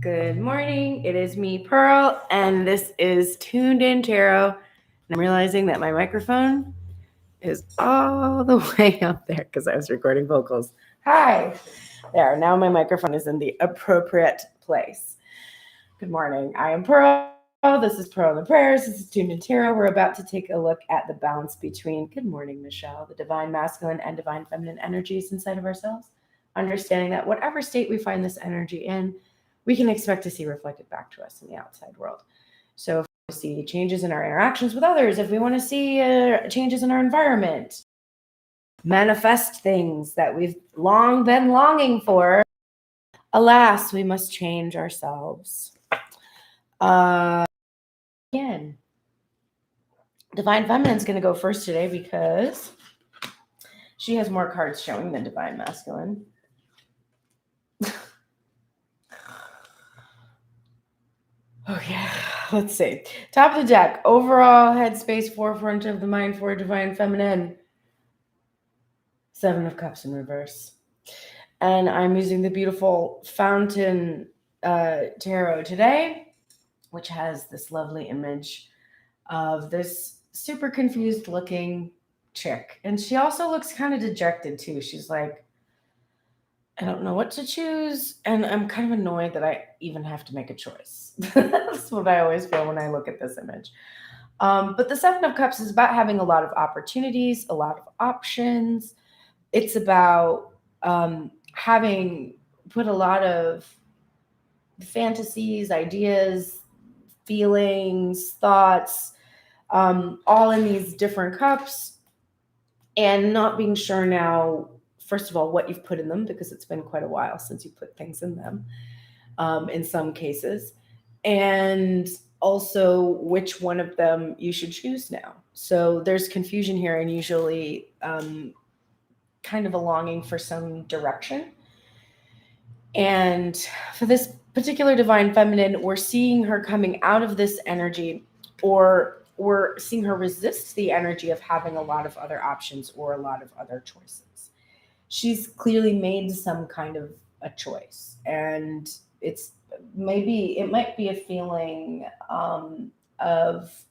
Good morning. It is me, Pearl, and this is Tuned In Tarot. And I'm realizing that my microphone is all the way up there because I was recording vocals. Hi. There. Now my microphone is in the appropriate place. Good morning. I am Pearl. This is Pearl and the Prayers. This is Tuned In Tarot. We're about to take a look at the balance between, good morning, Michelle, the divine masculine and divine feminine energies inside of ourselves. Understanding that whatever state we find this energy in, we can expect to see reflected back to us in the outside world. So if we see changes in our interactions with others, if we want to see changes in our environment, manifest things that we've long been longing for, alas, we must change ourselves. Again, Divine Feminine is going to go first today because she has more cards showing than Divine Masculine. Okay, let's see. Top of the deck, overall headspace, forefront of the mind for Divine Feminine. Seven of Cups in reverse. And I'm using the beautiful Fountain Tarot today, which has this lovely image of this super confused looking chick. And she also looks kind of dejected too. She's like, I don't know what to choose, and I'm kind of annoyed that I even have to make a choice. That's what I always feel when I look at this image. But the Seven of Cups is about having a lot of opportunities, a lot of options. It's about having put a lot of fantasies, ideas, feelings, thoughts, all in these different cups, and not being sure now, first of all, what you've put in them, because it's been quite a while since you put things in them, in some cases, and also which one of them you should choose now. So there's confusion here, and usually kind of a longing for some direction. And for this particular Divine Feminine, we're seeing her coming out of this energy, or we're seeing her resist the energy of having a lot of other options or a lot of other choices. She's clearly made some kind of a choice, and it might be a feeling of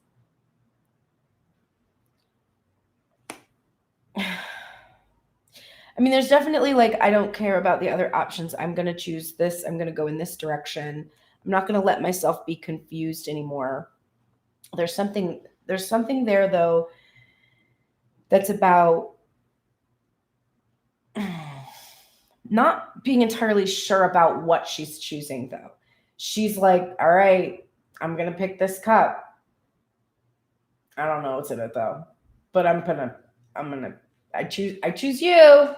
I mean, there's definitely like, I don't care about the other options. I'm going to choose this. I'm going to go in this direction. I'm not going to let myself be confused anymore. There's something there though that's about not being entirely sure about what she's choosing though. She's like, all right, I'm going to pick this cup. I don't know what's in it though, but I choose you.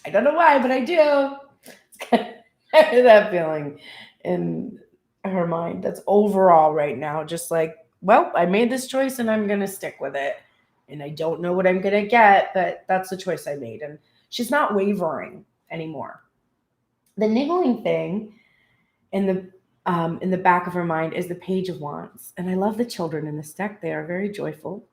I don't know why, but I do. It's kind of that feeling in her mind. That's overall right now. Just like, well, I made this choice and I'm going to stick with it. And I don't know what I'm going to get, but that's the choice I made. And she's not wavering anymore. The niggling thing in the back of her mind is the Page of Wands. And I love the children in this deck. They are very joyful.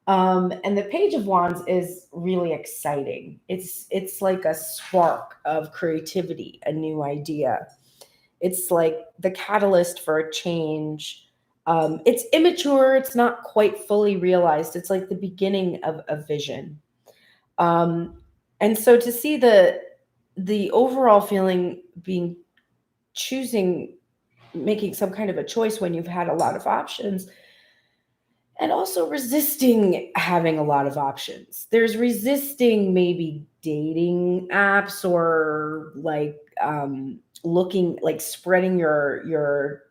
And the Page of Wands is really exciting. It's like a spark of creativity, a new idea. It's like the catalyst for a change. It's immature. It's not quite fully realized. It's like the beginning of a vision. And so to see the overall feeling being making some kind of a choice when you've had a lot of options, and also resisting having a lot of options. There's resisting maybe dating apps, or like looking, like spreading your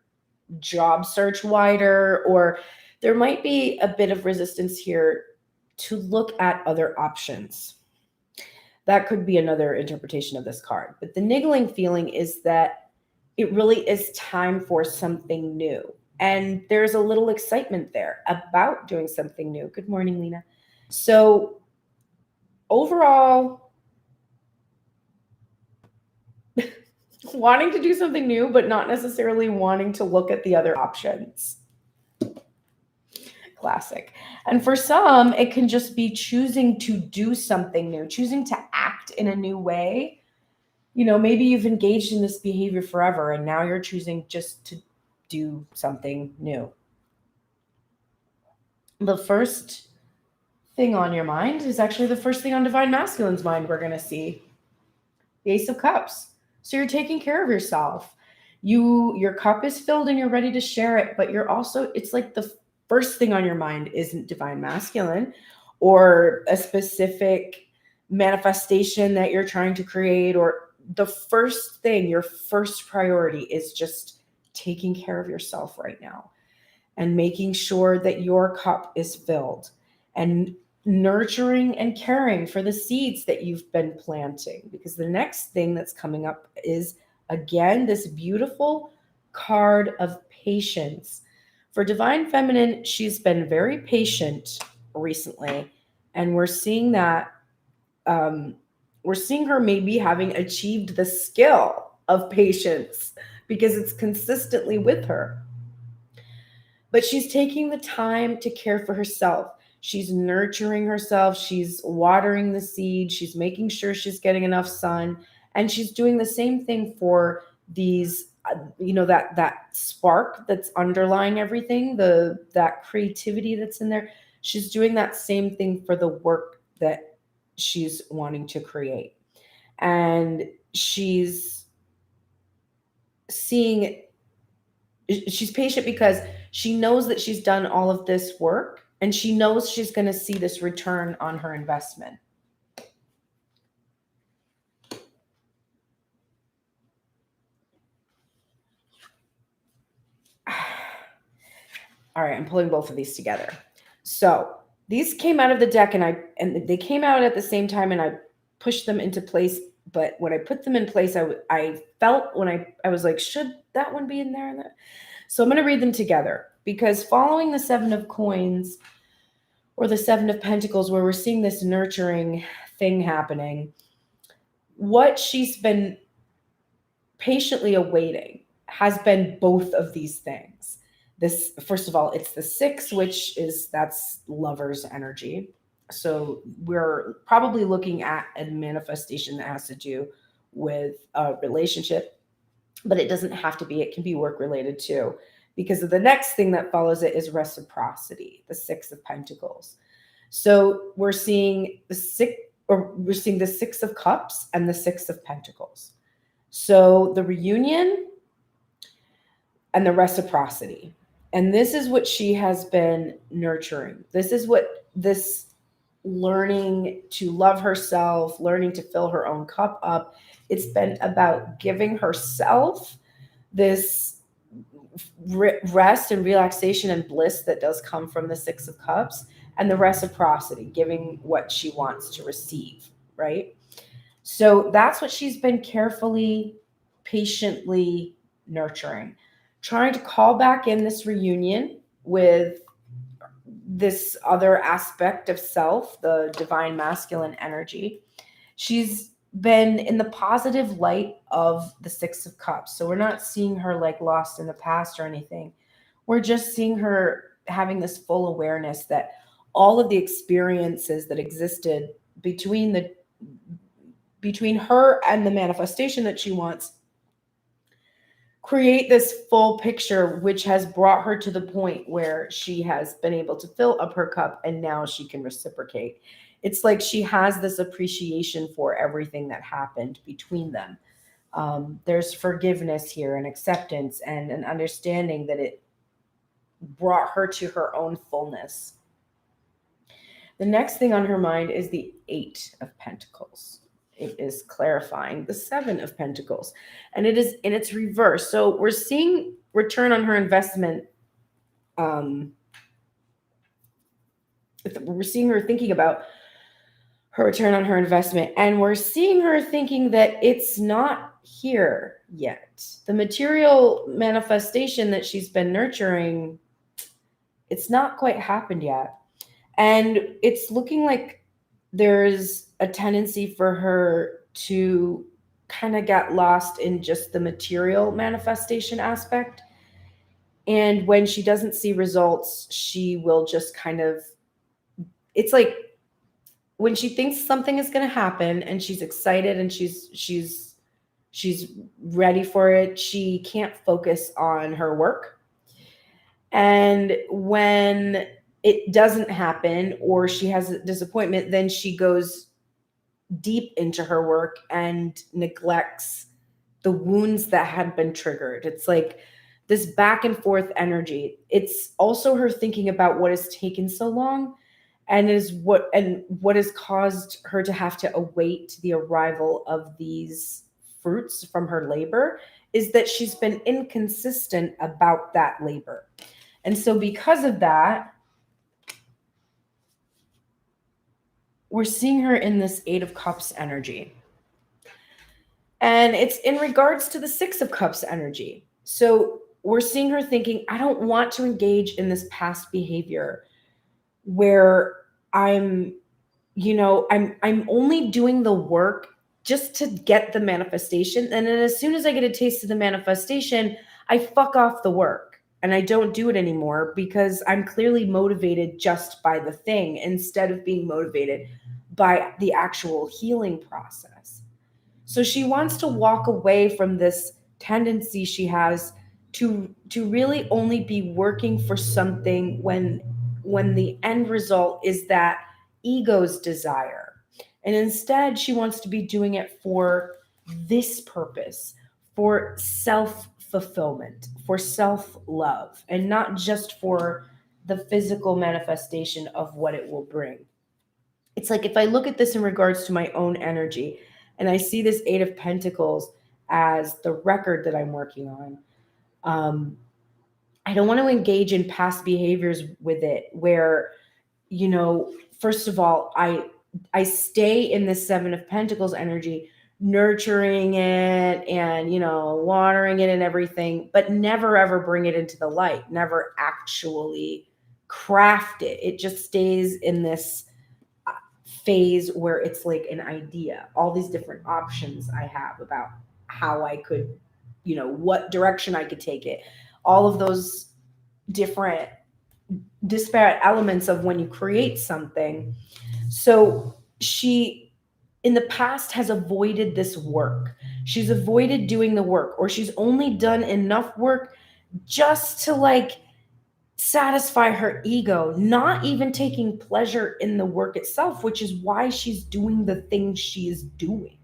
job search wider, or there might be a bit of resistance here to look at other options. That could be another interpretation of this card. But the niggling feeling is that it really is time for something new. And there's a little excitement there about doing something new. Good morning, Lena. So overall, wanting to do something new, but not necessarily wanting to look at the other options. Classic. And for some, it can just be choosing to do something new, choosing to act in a new way, maybe you've engaged in this behavior forever and now you're choosing just to do something new. The first thing on your mind is actually the first thing on Divine Masculine's mind we're going to see. The Ace of Cups. So you're taking care of yourself. Your cup is filled and you're ready to share it, but you're also, it's like the first thing on your mind isn't Divine Masculine or a specific manifestation that you're trying to create, or the first thing, your first priority is just taking care of yourself right now and making sure that your cup is filled and nurturing and caring for the seeds that you've been planting. Because the next thing that's coming up is, again, this beautiful card of patience. For Divine Feminine, she's been very patient recently, and we're seeing that we're seeing her maybe having achieved the skill of patience because it's consistently with her. But she's taking the time to care for herself. She's nurturing herself. She's watering the seed. She's making sure she's getting enough sun. And she's doing the same thing for these, that spark that's underlying everything, that creativity that's in there. She's doing that same thing for the work that she's wanting to create. And she's patient because she knows that she's done all of this work and she knows she's going to see this return on her investment. All right, I'm pulling both of these together. So these came out of the deck and they came out at the same time and I pushed them into place. But when I put them in place, I felt when I was like, should that one be in there? So I'm going to read them together, because following the Seven of Coins or the Seven of Pentacles, where we're seeing this nurturing thing happening, what she's been patiently awaiting has been both of these things. This, first of all, it's the Six, that's lover's energy. So we're probably looking at a manifestation that has to do with a relationship, but it doesn't have to be. It can be work related too, because of the next thing that follows it is reciprocity, the Six of Pentacles. So we're seeing the Six of Cups and the Six of Pentacles. So the reunion and the reciprocity. And this is what she has been nurturing. This is what this learning to love herself, learning to fill her own cup up. It's been about giving herself this rest and relaxation and bliss that does come from the Six of Cups, and the reciprocity, giving what she wants to receive, right? So that's what she's been carefully, patiently nurturing, trying to call back in this reunion with this other aspect of self, the Divine Masculine energy. She's been in the positive light of the Six of Cups. So we're not seeing her like lost in the past or anything. We're just seeing her having this full awareness that all of the experiences that existed between her and the manifestation that she wants create this full picture, which has brought her to the point where she has been able to fill up her cup and now she can reciprocate. It's like she has this appreciation for everything that happened between them. There's forgiveness here and acceptance and an understanding that it brought her to her own fullness. The next thing on her mind is the Eight of Pentacles. It is clarifying the Seven of Pentacles, and it is in its reverse. So we're seeing return on her investment. We're seeing her thinking about her return on her investment, and we're seeing her thinking that it's not here yet. The material manifestation that she's been nurturing, it's not quite happened yet. And it's looking like there's a tendency for her to kind of get lost in just the material manifestation aspect. And when she doesn't see results, she will just kind of, it's like when she thinks something is going to happen and she's excited and she's She's ready for it. She can't focus on her work. And when it doesn't happen or she has a disappointment, then she goes deep into her work and neglects the wounds that had been triggered. It's like this back and forth energy. It's also her thinking about what has taken so long and what has caused her to have to await the arrival of these fruits from her labor is that she's been inconsistent about that labor. And so because of that, we're seeing her in this Eight of Cups energy. And it's in regards to the Six of Cups energy. So we're seeing her thinking, I don't want to engage in this past behavior where I'm only doing the work just to get the manifestation. And then as soon as I get a taste of the manifestation, I fuck off the work and I don't do it anymore because I'm clearly motivated just by the thing instead of being motivated by the actual healing process. So she wants to walk away from this tendency she has to really only be working for something when the end result is that ego's desire. And instead, she wants to be doing it for this purpose, for self-fulfillment, for self-love, and not just for the physical manifestation of what it will bring. It's like if I look at this in regards to my own energy, and I see this Eight of Pentacles as the record that I'm working on, I don't want to engage in past behaviors with it where, first of all, I stay in the Seven of Pentacles energy, nurturing it and, watering it and everything, but never ever bring it into the light, never actually craft it. It just stays in this phase where it's like an idea, all these different options I have about how I could, what direction I could take it, all of those different disparate elements of when you create something. So she in the past has avoided this work. She's avoided doing the work, or she's only done enough work just to satisfy her ego, not even taking pleasure in the work itself, which is why she's doing the things she is doing.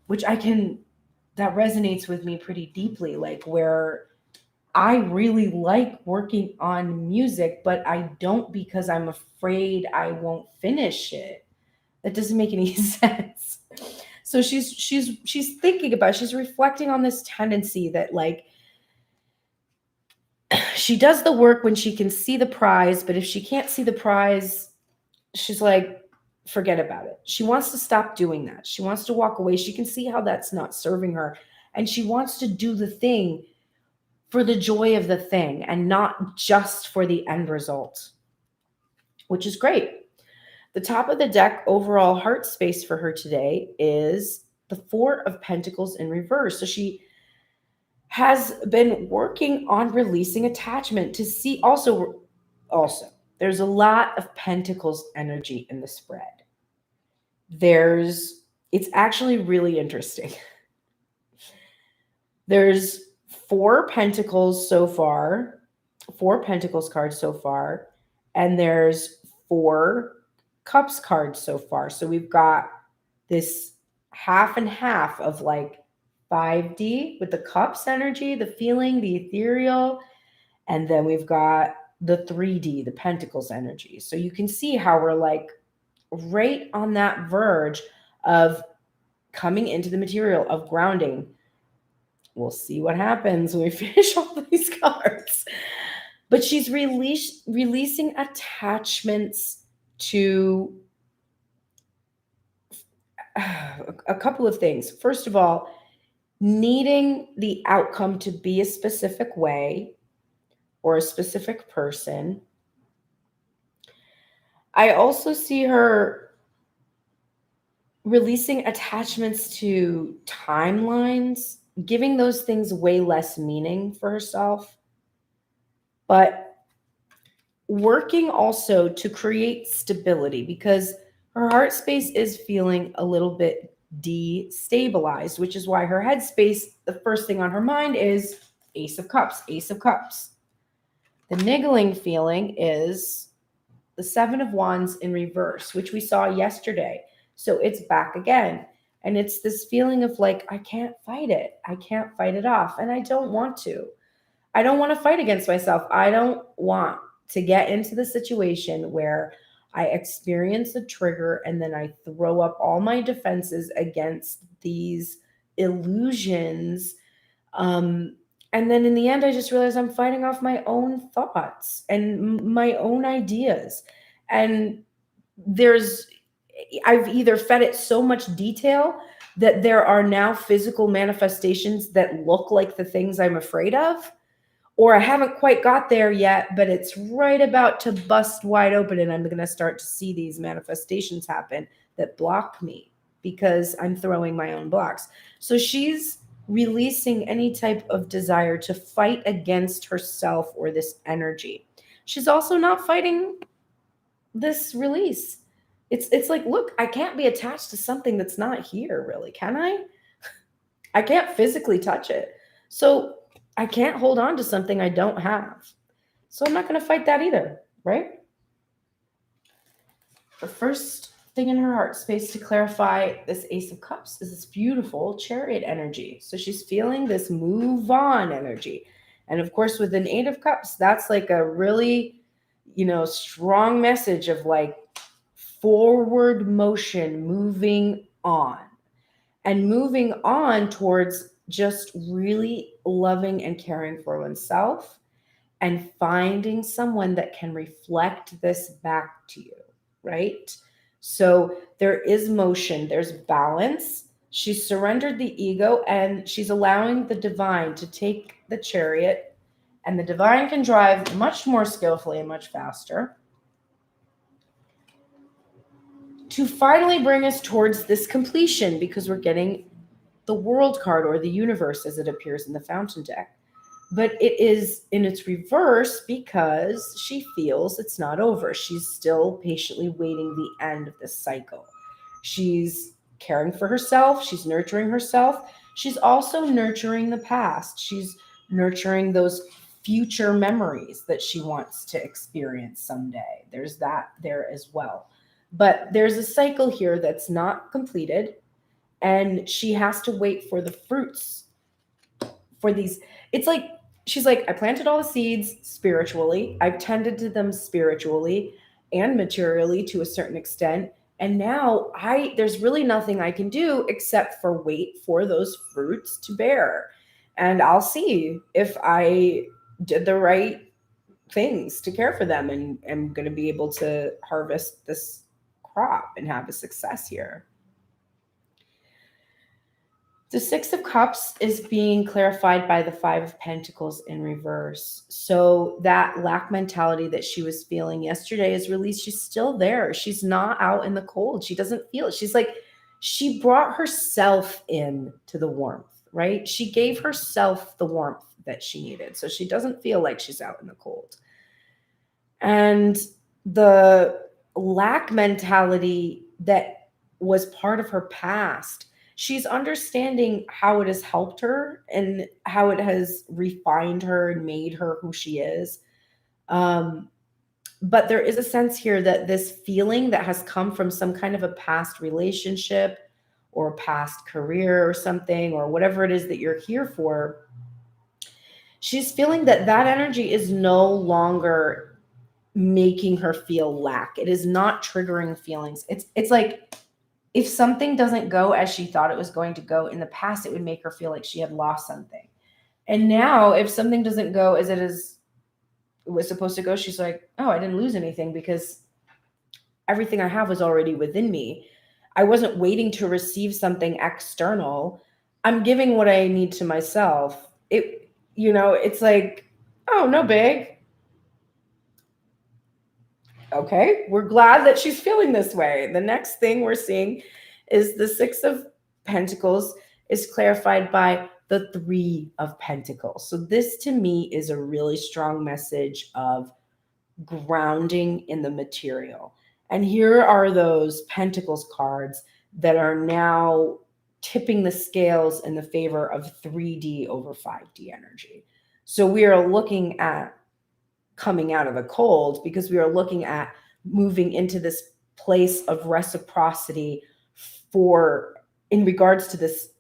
Which that resonates with me pretty deeply, where I really like working on music, but I don't because I'm afraid I won't finish it. That doesn't make any sense. So she's thinking about, she's reflecting on this tendency that she does the work when she can see the prize, but if she can't see the prize, she's like, forget about it. She wants to stop doing that. She wants to walk away. She can see how that's not serving her. And she wants to do the thing for the joy of the thing and not just for the end result, which is great. The top of the deck overall heart space for her today is the Four of Pentacles in reverse. So she has been working on releasing attachment to see also there's a lot of Pentacles energy in the spread. It's actually really interesting. There's 4 Pentacles so far, 4 Pentacles cards so far, and there's 4 Cups cards so far. So we've got this half and half of 5D with the Cups energy, the feeling, the ethereal, and then we've got the 3D, the Pentacles energy. So you can see how we're right on that verge of coming into the material, of grounding. We'll see what happens when we finish all these cards. But she's releasing attachments to a couple of things. First of all, needing the outcome to be a specific way or a specific person. I also see her releasing attachments to timelines, giving those things way less meaning for herself, but working also to create stability because her heart space is feeling a little bit destabilized, which is why her headspace, the first thing on her mind is Ace of Cups, Ace of Cups. The niggling feeling is the Seven of Wands in reverse, which we saw yesterday. So it's back again. And it's this feeling of like, I can't fight it. I can't fight it off. And I don't want to. I don't want to fight against myself. I don't want to get into the situation where I experience a trigger and then I throw up all my defenses against these illusions. And then in the end, I just realized I'm fighting off my own thoughts and my own ideas. And I've either fed it so much detail that there are now physical manifestations that look like the things I'm afraid of, or I haven't quite got there yet, but it's right about to bust wide open and I'm going to start to see these manifestations happen that block me because I'm throwing my own blocks. So she's releasing any type of desire to fight against herself or this energy. She's also not fighting this release. It's like, look, I can't be attached to something that's not here, really, can I? I can't physically touch it. So I can't hold on to something I don't have. So I'm not going to fight that either, right? The first thing in her heart space to clarify this Ace of Cups is this beautiful Chariot energy. So she's feeling this move on energy. And of course, with an Eight of Cups, that's like a really, strong message of like forward motion, moving on. And moving on towards just really loving and caring for oneself and finding someone that can reflect this back to you, right? So there is motion, there's balance. She's surrendered the ego and she's allowing the divine to take the chariot, and the divine can drive much more skillfully and much faster to finally bring us towards this completion, because we're getting the world card, or the universe as it appears in the fountain deck. But it is in its reverse because she feels it's not over. She's still patiently waiting the end of this cycle. She's caring for herself. She's nurturing herself. She's also nurturing the past. She's nurturing those future memories that she wants to experience someday. There's that there as well. But there's a cycle here that's not completed, and she has to wait for the fruits for these. It's like, she's like, I planted all the seeds spiritually. I've tended to them spiritually and materially to a certain extent. And now there's really nothing I can do except for wait for those fruits to bear. And I'll see if I did the right things to care for them and am going to be able to harvest this crop and have a success here. The Six of Cups is being clarified by the Five of Pentacles in reverse. So that lack mentality that she was feeling yesterday is released. She's still there. She's not out in the cold. She doesn't feel it. She's like, she brought herself in to the warmth, right? She gave herself the warmth that she needed. So she doesn't feel like she's out in the cold. And the lack mentality that was part of her past, she's understanding how it has helped her and how it has refined her and made her who she is. But there is a sense here that this feeling that has come from some kind of a past relationship or past career or something, or whatever it is that you're here for, she's feeling that that energy is no longer making her feel lack. It is not triggering feelings. It's like, if something doesn't go as she thought it was going to go in the past, it would make her feel like she had lost something. And now if something doesn't go as it was supposed to go, she's like, oh, I didn't lose anything because everything I have was already within me. I wasn't waiting to receive something external. I'm giving what I need to myself. It's like, oh, no big. Okay, we're glad that she's feeling this way. The next thing we're seeing is the Six of Pentacles is clarified by the Three of Pentacles. So this to me is a really strong message of grounding in the material. And here are those Pentacles cards that are now tipping the scales in the favor of 3D over 5D energy. So we are looking at coming out of the cold because we are looking at moving into this place of reciprocity for in regards to this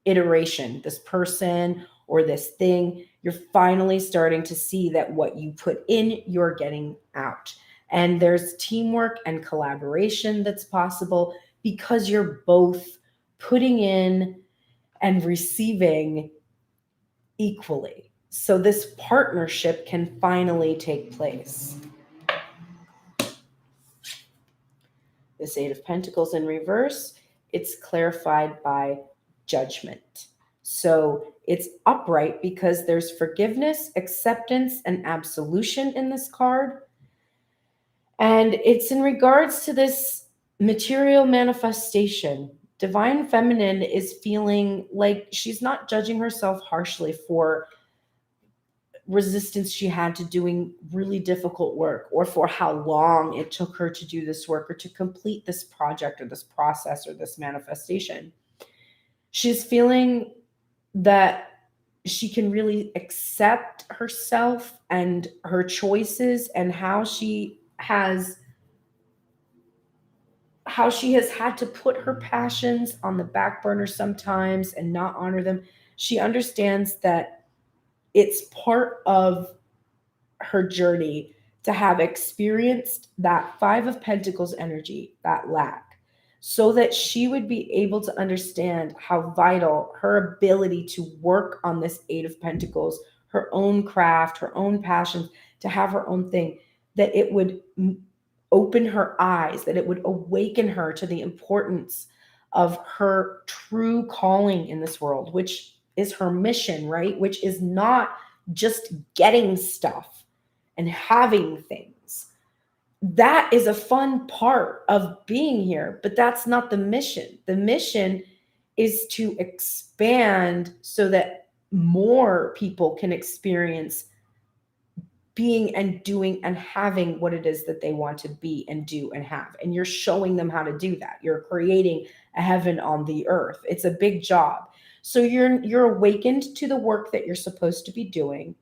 iteration, this person or this thing. You're finally starting to see that what you put in, you're getting out. And there's teamwork and collaboration that's possible because you're both putting in and receiving equally. So this partnership can finally take place. This Eight of Pentacles in reverse, it's clarified by judgment. So it's upright because there's forgiveness, acceptance, and absolution in this card. And it's in regards to this material manifestation. Divine Feminine is feeling like she's not judging herself harshly for resistance she had to doing really difficult work, or for how long it took her to do this work or to complete this project or this process or this manifestation. She's feeling that she can really accept herself and her choices and how she has had to put her passions on the back burner sometimes and not honor them. She understands that it's part of her journey to have experienced that Five of Pentacles energy, that lack, so that she would be able to understand how vital her ability to work on this Eight of Pentacles, her own craft, her own passions, to have her own thing, that it would open her eyes, that it would awaken her to the importance of her true calling in this world, which is her mission, right? Which is not just getting stuff and having things. That is a fun part of being here, but that's not the mission. The mission is to expand so that more people can experience being and doing and having what it is that they want to be and do and have. And you're showing them how to do that. You're creating a heaven on the earth. It's a big job. So you're awakened to the work that you're supposed to be doing.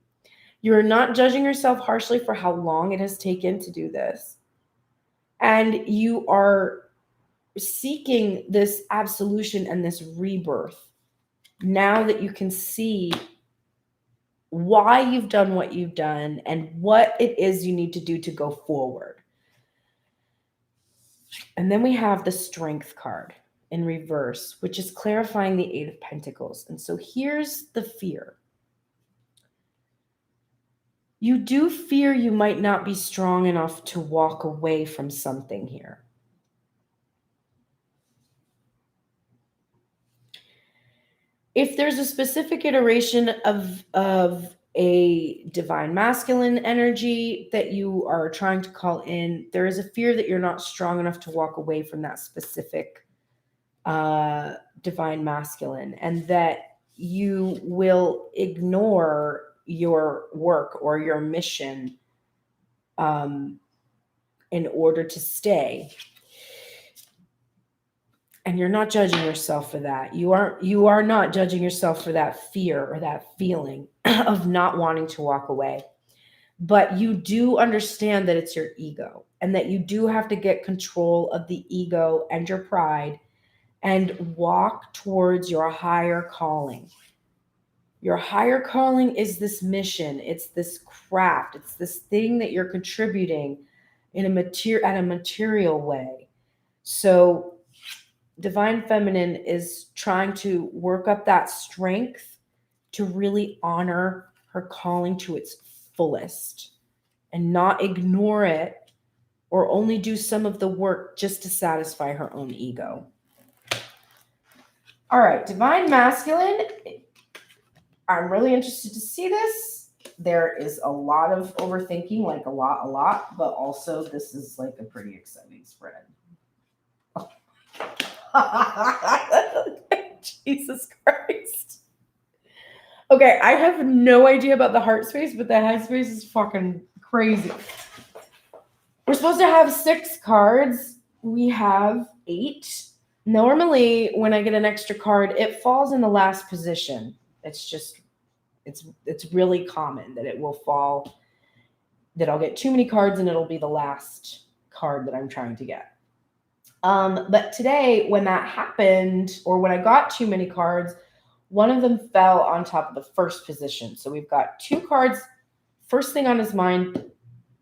You're not judging yourself harshly for how long it has taken to do this. And you are seeking this absolution and this rebirth now that you can see why you've done what you've done and what it is you need to do to go forward. And then we have the Strength card in reverse, which is clarifying the Eight of Pentacles. And so here's the fear. You do fear you might not be strong enough to walk away from something here. If there's a specific iteration of a divine masculine energy that you are trying to call in, there is a fear that you're not strong enough to walk away from that specific divine masculine, and that you will ignore your work or your mission in order to stay. And you're not judging yourself for that. You are not judging yourself for that fear or that feeling of not wanting to walk away. But you do understand that it's your ego and that you do have to get control of the ego and your pride and walk towards your higher calling. Your higher calling is this mission. It's this craft. It's this thing that you're contributing in a material way. So Divine Feminine is trying to work up that strength to really honor her calling to its fullest and not ignore it or only do some of the work just to satisfy her own ego. All right, Divine Masculine. I'm really interested to see this. There is a lot of overthinking, like a lot, but also this is like a pretty exciting spread. Jesus Christ. Okay, I have no idea about the heart space, but the head space is fucking crazy. We're supposed to have 6 cards. We have 8. Normally, when I get an extra card, it falls in the last position. It's really common that it will fall, that I'll get too many cards and it'll be the last card that I'm trying to get. But today, when that happened, or when I got too many cards, one of them fell on top of the first position. So we've got two cards. First thing on his mind,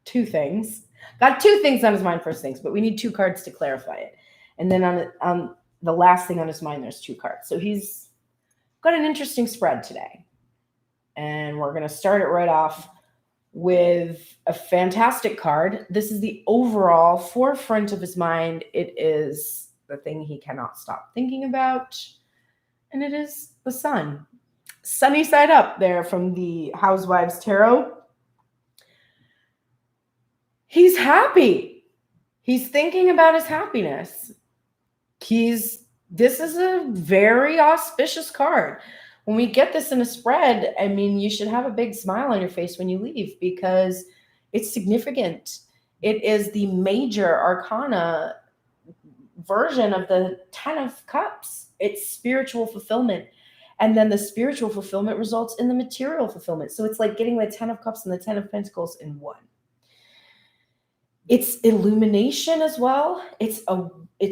two things. Got two things on his mind, first things, but we need two cards to clarify it. And then on the last thing on his mind, there's two cards. So he's got an interesting spread today. And we're going to start it right off with a fantastic card. This is the overall forefront of his mind. It is the thing he cannot stop thinking about. And it is the sun. Sunny side up there from the Housewives Tarot. He's happy. He's thinking about his happiness. This is a very auspicious card. When we get this in a spread, I mean, you should have a big smile on your face when you leave because it's significant. It is the major arcana version of the 10 of Cups. It's spiritual fulfillment. And then the spiritual fulfillment results in the material fulfillment. So it's like getting the 10 of Cups and the 10 of Pentacles in one. It's illumination as well. It's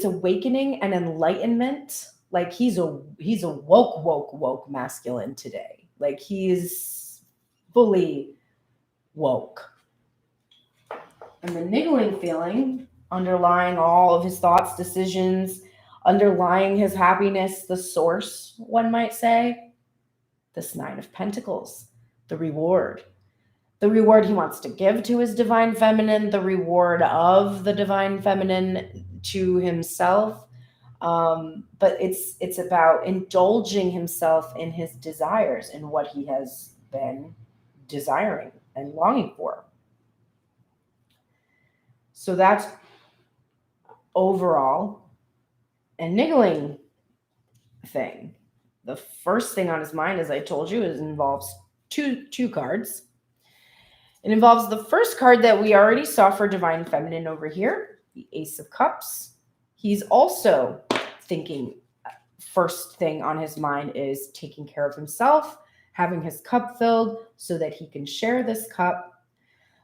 awakening and enlightenment. Like he's a woke masculine today. Like he's fully woke. And the niggling feeling underlying all of his thoughts, decisions, underlying his happiness, the source, one might say, this 9 of Pentacles, the reward. The reward he wants to give to his divine feminine, the reward of the divine feminine to himself. But it's about indulging himself in his desires and what he has been desiring and longing for. So that's overall a niggling thing. The first thing on his mind, as I told you, involves two cards. It involves the first card that we already saw for divine feminine over here, the Ace of Cups. He's also thinking, first thing on his mind is taking care of himself, having his cup filled so that he can share this cup.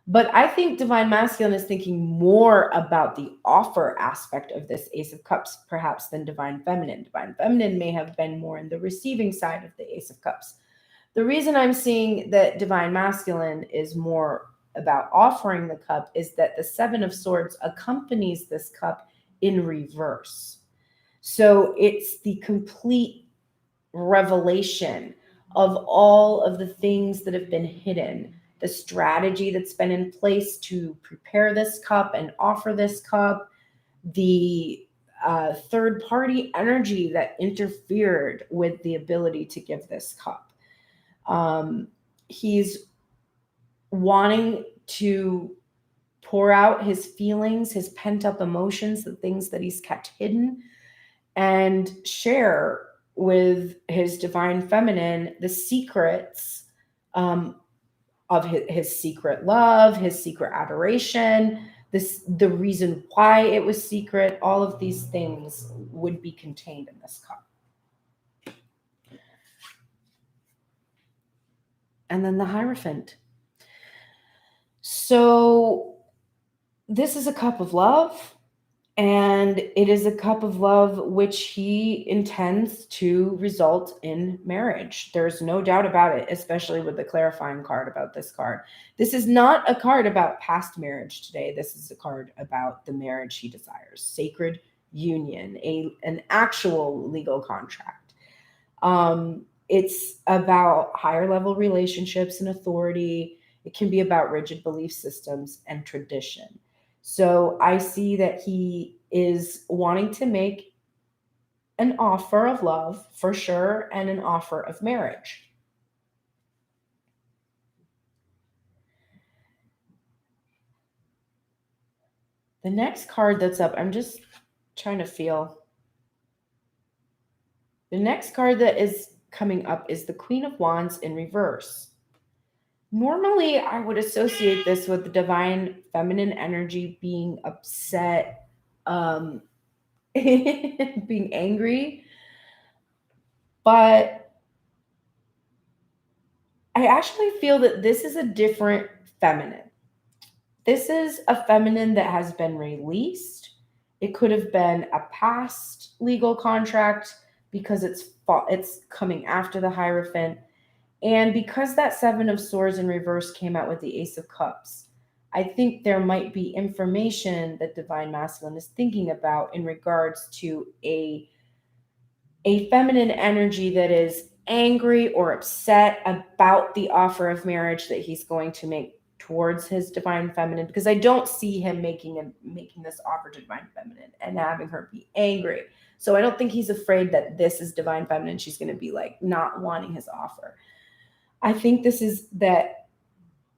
But I think divine masculine is thinking more about the offer aspect of this Ace of Cups, perhaps, than divine feminine. Divine feminine may have been more in the receiving side of the Ace of Cups. The reason I'm seeing that divine masculine is more about offering the cup is that the 7 of Swords accompanies this cup in reverse. So it's the complete revelation of all of the things that have been hidden, the strategy that's been in place to prepare this cup and offer this cup, the third party energy that interfered with the ability to give this cup. He's wanting to pour out his feelings, his pent up emotions, the things that he's kept hidden, and share with his divine feminine the secrets of his secret love, his secret adoration, the reason why it was secret. All of these things would be contained in this cup. And then the Hierophant. So this is a cup of love, and it is a cup of love which he intends to result in marriage. There's no doubt about it, especially with the clarifying card about this card. This is not a card about past marriage today. This is a card about the marriage he desires, sacred union, an actual legal contract. It's about higher level relationships and authority. It can be about rigid belief systems and tradition. So I see that he is wanting to make an offer of love for sure and an offer of marriage. The next card that's up, I'm just trying to feel. The next card that is coming up is the Queen of Wands in reverse. Normally, I would associate this with the divine feminine energy being upset, being angry. But I actually feel that this is a different feminine. This is a feminine that has been released. It could have been a past legal contract because it's coming after the Hierophant. And because that Seven of Swords in reverse came out with the Ace of Cups, I think there might be information that Divine Masculine is thinking about in regards to a feminine energy that is angry or upset about the offer of marriage that he's going to make towards his Divine Feminine, because I don't see him making this offer to Divine Feminine and having her be angry. So I don't think he's afraid that this is Divine Feminine. She's going to be like not wanting his offer. I think this is that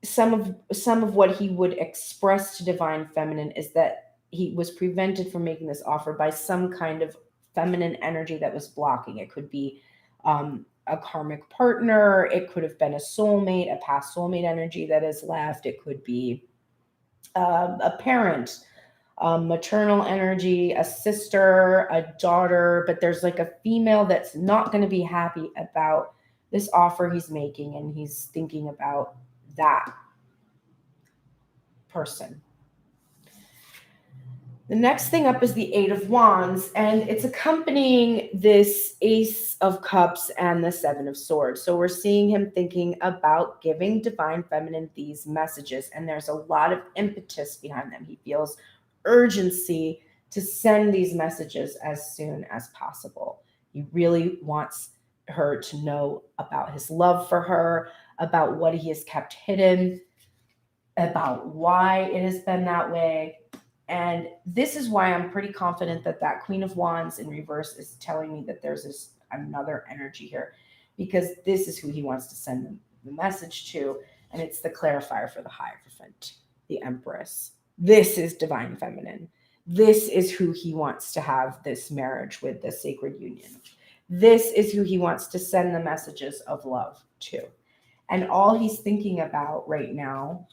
some of what he would express to Divine Feminine is that he was prevented from making this offer by some kind of feminine energy that was blocking. It could be a karmic partner. It could have been a soulmate, a past soulmate energy that has left. It could be a parent, maternal energy, a sister, a daughter. But there's like a female that's not going to be happy about this offer he's making, and he's thinking about that person. The next thing up is the Eight of Wands, and it's accompanying this Ace of Cups and the Seven of Swords. So we're seeing him thinking about giving Divine Feminine these messages, and there's a lot of impetus behind them. He feels urgency to send these messages as soon as possible. He really wants her to know about his love for her, about what he has kept hidden, about why it has been that way. And this is why I'm pretty confident that that Queen of Wands in reverse is telling me that there's another energy here, because this is who he wants to send the message to. And it's the clarifier for the Hierophant, the Empress. This is Divine Feminine. This is who he wants to have this marriage with, the sacred union. This is who he wants to send the messages of love to. And all he's thinking about right now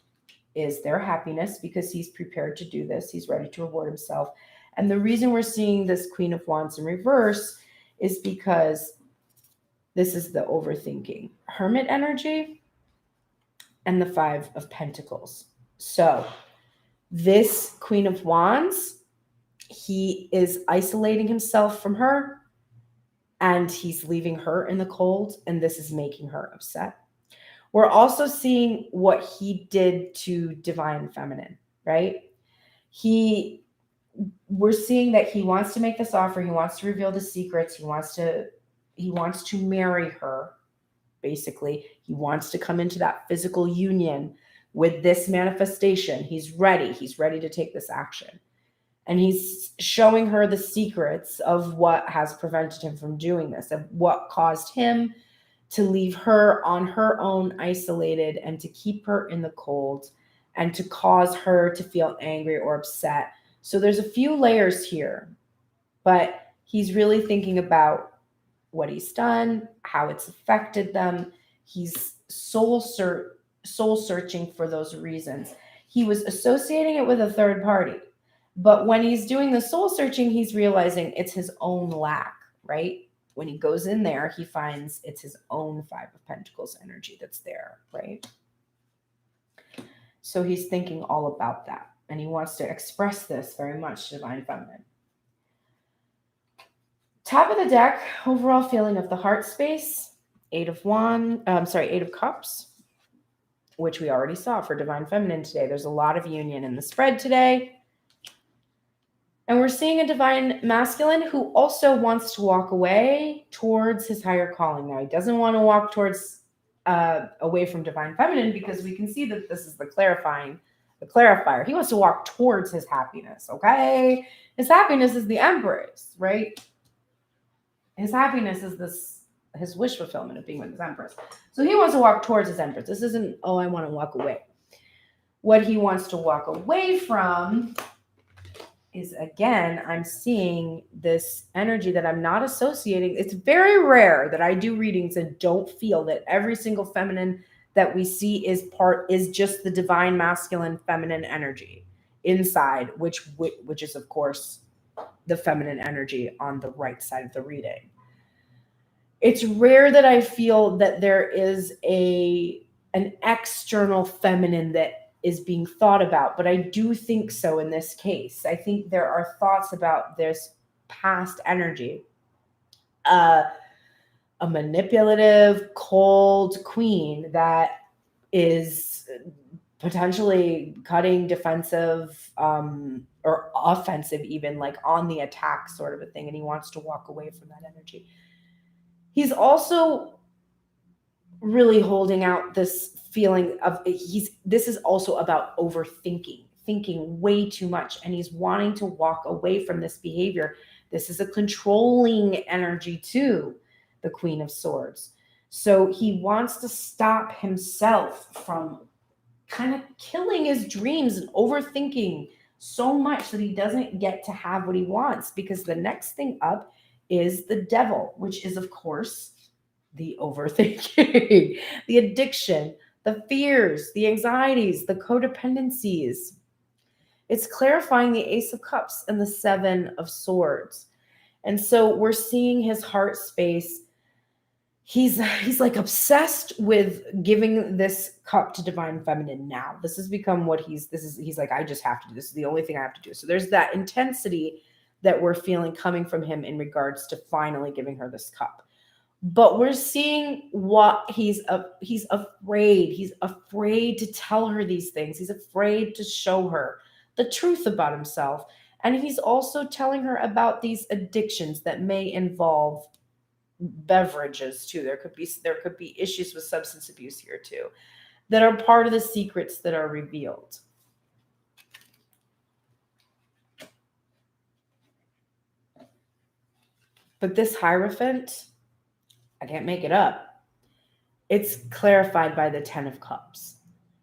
is their happiness, because he's prepared to do this. He's ready to reward himself. And the reason we're seeing this Queen of Wands in reverse is because this is the overthinking. Hermit energy and the Five of Pentacles. So this Queen of Wands, he is isolating himself from her, and he's leaving her in the cold, and this is making her upset. We're also seeing what he did to Divine Feminine, right? We're seeing that he wants to make this offer. He wants to reveal the secrets. He wants to marry her, basically. He wants to come into that physical union with this manifestation. He's ready. He's ready to take this action. And he's showing her the secrets of what has prevented him from doing this, of what caused him to leave her on her own, isolated, and to keep her in the cold, and to cause her to feel angry or upset. So there's a few layers here, but he's really thinking about what he's done, how it's affected them. He's soul searching for those reasons. He was associating it with a third party. But when he's doing the soul searching, he's realizing it's his own lack, right? When he goes in there, he finds it's his own Five of Pentacles energy that's there, right? So he's thinking all about that. And he wants to express this very much to Divine Feminine. Top of the deck, overall feeling of the heart space, Eight of Cups, which we already saw for Divine Feminine today. There's a lot of union in the spread today. And we're seeing a Divine Masculine who also wants to walk away towards his higher calling. Now, he doesn't want to walk towards away from Divine Feminine, because we can see that this is the clarifier. He wants to walk towards his happiness, okay? His happiness is the Empress, right? His happiness is his wish fulfillment of being with his Empress. So he wants to walk towards his Empress. This isn't, oh, I want to walk away. What he wants to walk away from is, again, I'm seeing this energy that I'm not associating. It's very rare that I do readings and don't feel that every single feminine that we see is just the Divine Masculine feminine energy inside, which is, of course, the feminine energy on the right side of the reading. It's rare that I feel that there is an external feminine that is being thought about, but I do think so in this case. I think there are thoughts about this past energy. A manipulative, cold queen that is potentially cutting, defensive, or offensive, even like on the attack sort of a thing, and he wants to walk away from that energy. He's also really holding out this feeling of this is also about overthinking, thinking way too much, and he's wanting to walk away from this behavior. This is a controlling energy too, the Queen of Swords. So he wants to stop himself from kind of killing his dreams and overthinking so much that he doesn't get to have what he wants, because the next thing up is the Devil, which is, of course, the overthinking, the addiction, the fears, the anxieties, the codependencies. It's clarifying the Ace of Cups and the Seven of Swords. And so we're seeing his heart space. He's like obsessed with giving this cup to divine feminine now. This has become what he's like, I just have to do this. Is the only thing I have to do. So there's that intensity that we're feeling coming from him in regards to finally giving her this cup. But we're seeing what he's afraid. He's afraid to tell her these things. He's afraid to show her the truth about himself. And he's also telling her about these addictions that may involve beverages too. There could be issues with substance abuse here too, that are part of the secrets that are revealed. But this Hierophant, I can't make it up. It's clarified by the Ten of Cups.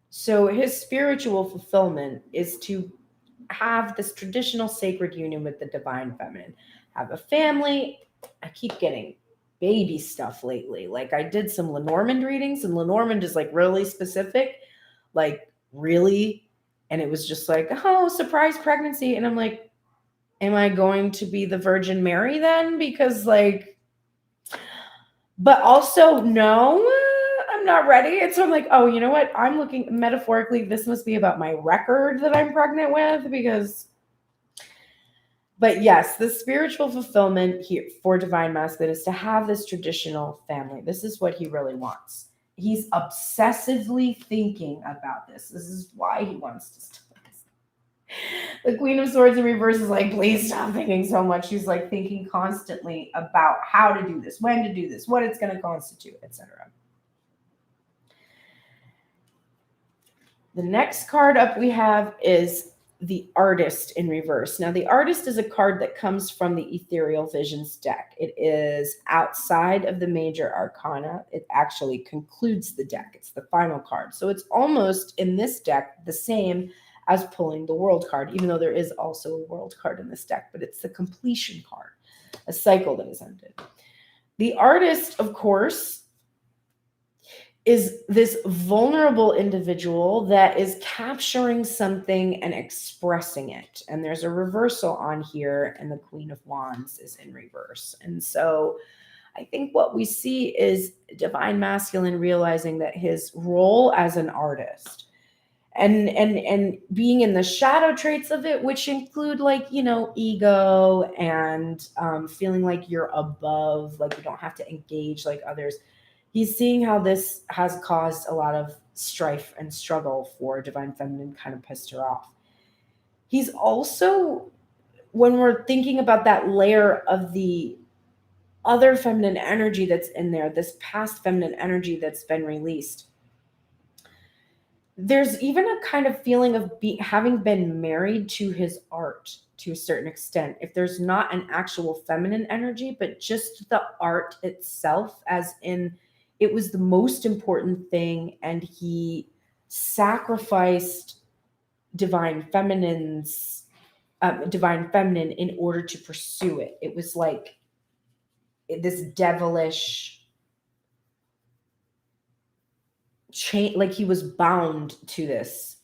So his spiritual fulfillment is to have this traditional sacred union with the divine feminine, have a family. I keep getting baby stuff lately. Like I did some Lenormand readings, and Lenormand is like really specific, like really. And it was just like, oh, surprise pregnancy. And I'm like, am I going to be the Virgin Mary then? Because like, but also no, I'm not ready. And so I'm like, oh, you know what? I'm looking metaphorically, this must be about my record that I'm pregnant with, because, but yes, the spiritual fulfillment here for divine masculine is to have this traditional family. This is what he really wants. He's obsessively thinking about this. This is why he wants to stop this. The Queen of Swords in reverse is like, please stop thinking so much. She's like thinking constantly about how to do this, when to do this, what it's going to constitute, etc. The next card up we have is the Artist in reverse. Now, the Artist is a card that comes from the Ethereal Visions deck. It is outside of the major arcana. It actually concludes the deck. It's the final card. So it's almost, in this deck, the same as pulling the World card, even though there is also a World card in this deck, but it's the completion card, a cycle that is ended. The Artist, of course, is this vulnerable individual that is capturing something and expressing it. And there's a reversal on here, and the Queen of Wands is in reverse. And so I think what we see is divine masculine realizing that his role as an artist and being in the shadow traits of it, which include like, you know, ego and feeling like you're above, like you don't have to engage like others. He's seeing how this has caused a lot of strife and struggle for divine feminine, kind of pissed her off. He's also, when we're thinking about that layer of the other feminine energy that's in there, this past feminine energy that's been released, there's even a kind of feeling of having been married to his art to a certain extent. If there's not an actual feminine energy, but just the art itself, as in it was the most important thing, and he sacrificed divine feminine in order to pursue it. It was like this devilish chain, like he was bound to this,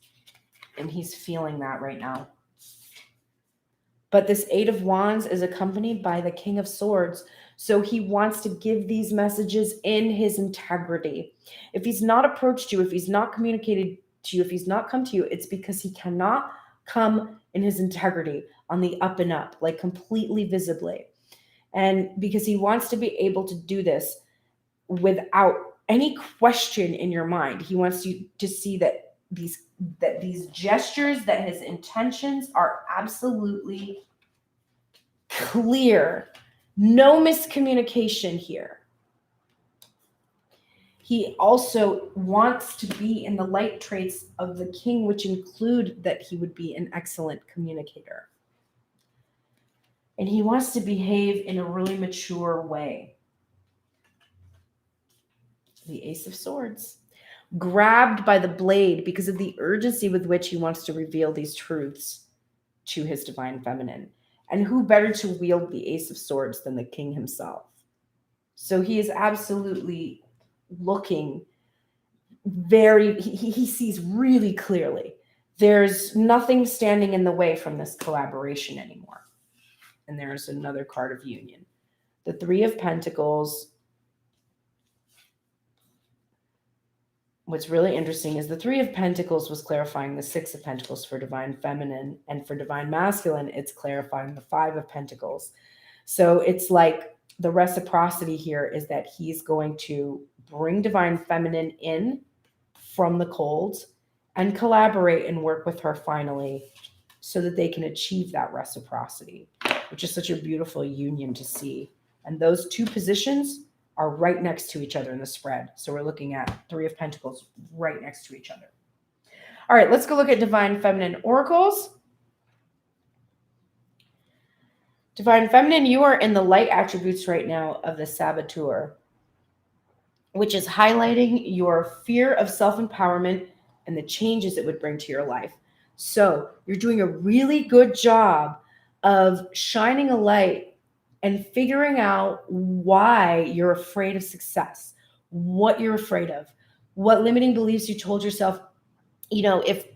and he's feeling that right now. But this Eight of Wands is accompanied by the King of Swords. So he wants to give these messages in his integrity. If he's not approached you, if he's not communicated to you, if he's not come to you, it's because he cannot come in his integrity on the up and up, like completely visibly. And because he wants to be able to do this without any question in your mind. He wants you to see that these gestures, that his intentions are absolutely clear. No miscommunication here. He also wants to be in the light traits of the king, which include that he would be an excellent communicator. And he wants to behave in a really mature way. The Ace of Swords. Grabbed by the blade because of the urgency with which he wants to reveal these truths to his divine feminine. And who better to wield the Ace of Swords than the king himself? So he is absolutely looking he sees really clearly. There's nothing standing in the way from this collaboration anymore. And there's another card of union. The Three of Pentacles. What's really interesting is the Three of Pentacles was clarifying the Six of Pentacles for divine feminine, and for divine masculine, it's clarifying the Five of Pentacles. So it's like the reciprocity here is that he's going to bring divine feminine in from the cold and collaborate and work with her finally so that they can achieve that reciprocity, which is such a beautiful union to see. And those two positions are right next to each other in the spread. So we're looking at Three of Pentacles right next to each other. All right, let's go look at Divine Feminine Oracles. Divine Feminine, you are in the light attributes right now of the Saboteur, which is highlighting your fear of self-empowerment and the changes it would bring to your life. So you're doing a really good job of shining a light and figuring out why you're afraid of success, what you're afraid of, what limiting beliefs you told yourself. You know, if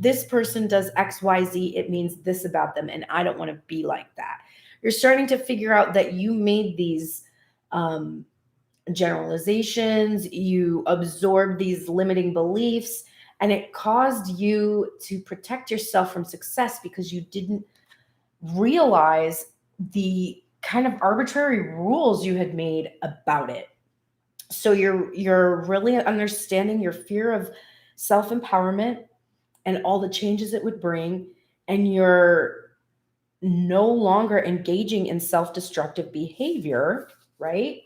this person does X, Y, Z, it means this about them, and I don't want to be like that. You're starting to figure out that you made these generalizations, you absorbed these limiting beliefs, and it caused you to protect yourself from success because you didn't realize the kind of arbitrary rules you had made about it. So you're really understanding your fear of self-empowerment and all the changes it would bring, and you're no longer engaging in self-destructive behavior, right?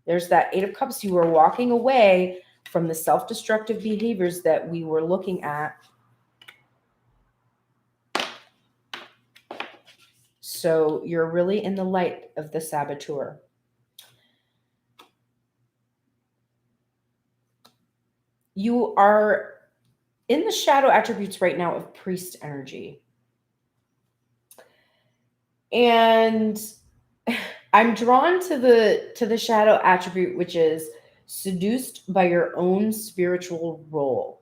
There's that Eight of Cups. You were walking away from the self-destructive behaviors that we were looking at. So you're really in the light of the Saboteur. You are in the shadow attributes right now of Priest energy. And I'm drawn to the shadow attribute, which is seduced by your own spiritual role.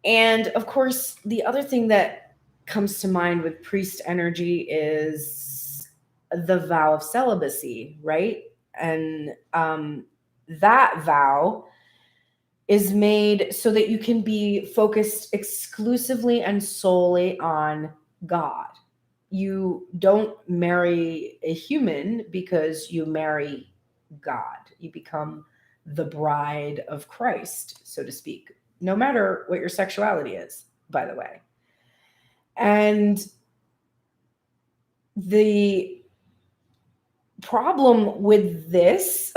And of course, the other thing that comes to mind with Priest energy is the vow of celibacy, right? And that vow is made so that you can be focused exclusively and solely on God. You don't marry a human because you marry God. You become the bride of Christ, so to speak, no matter what your sexuality is, by the way. And the problem with this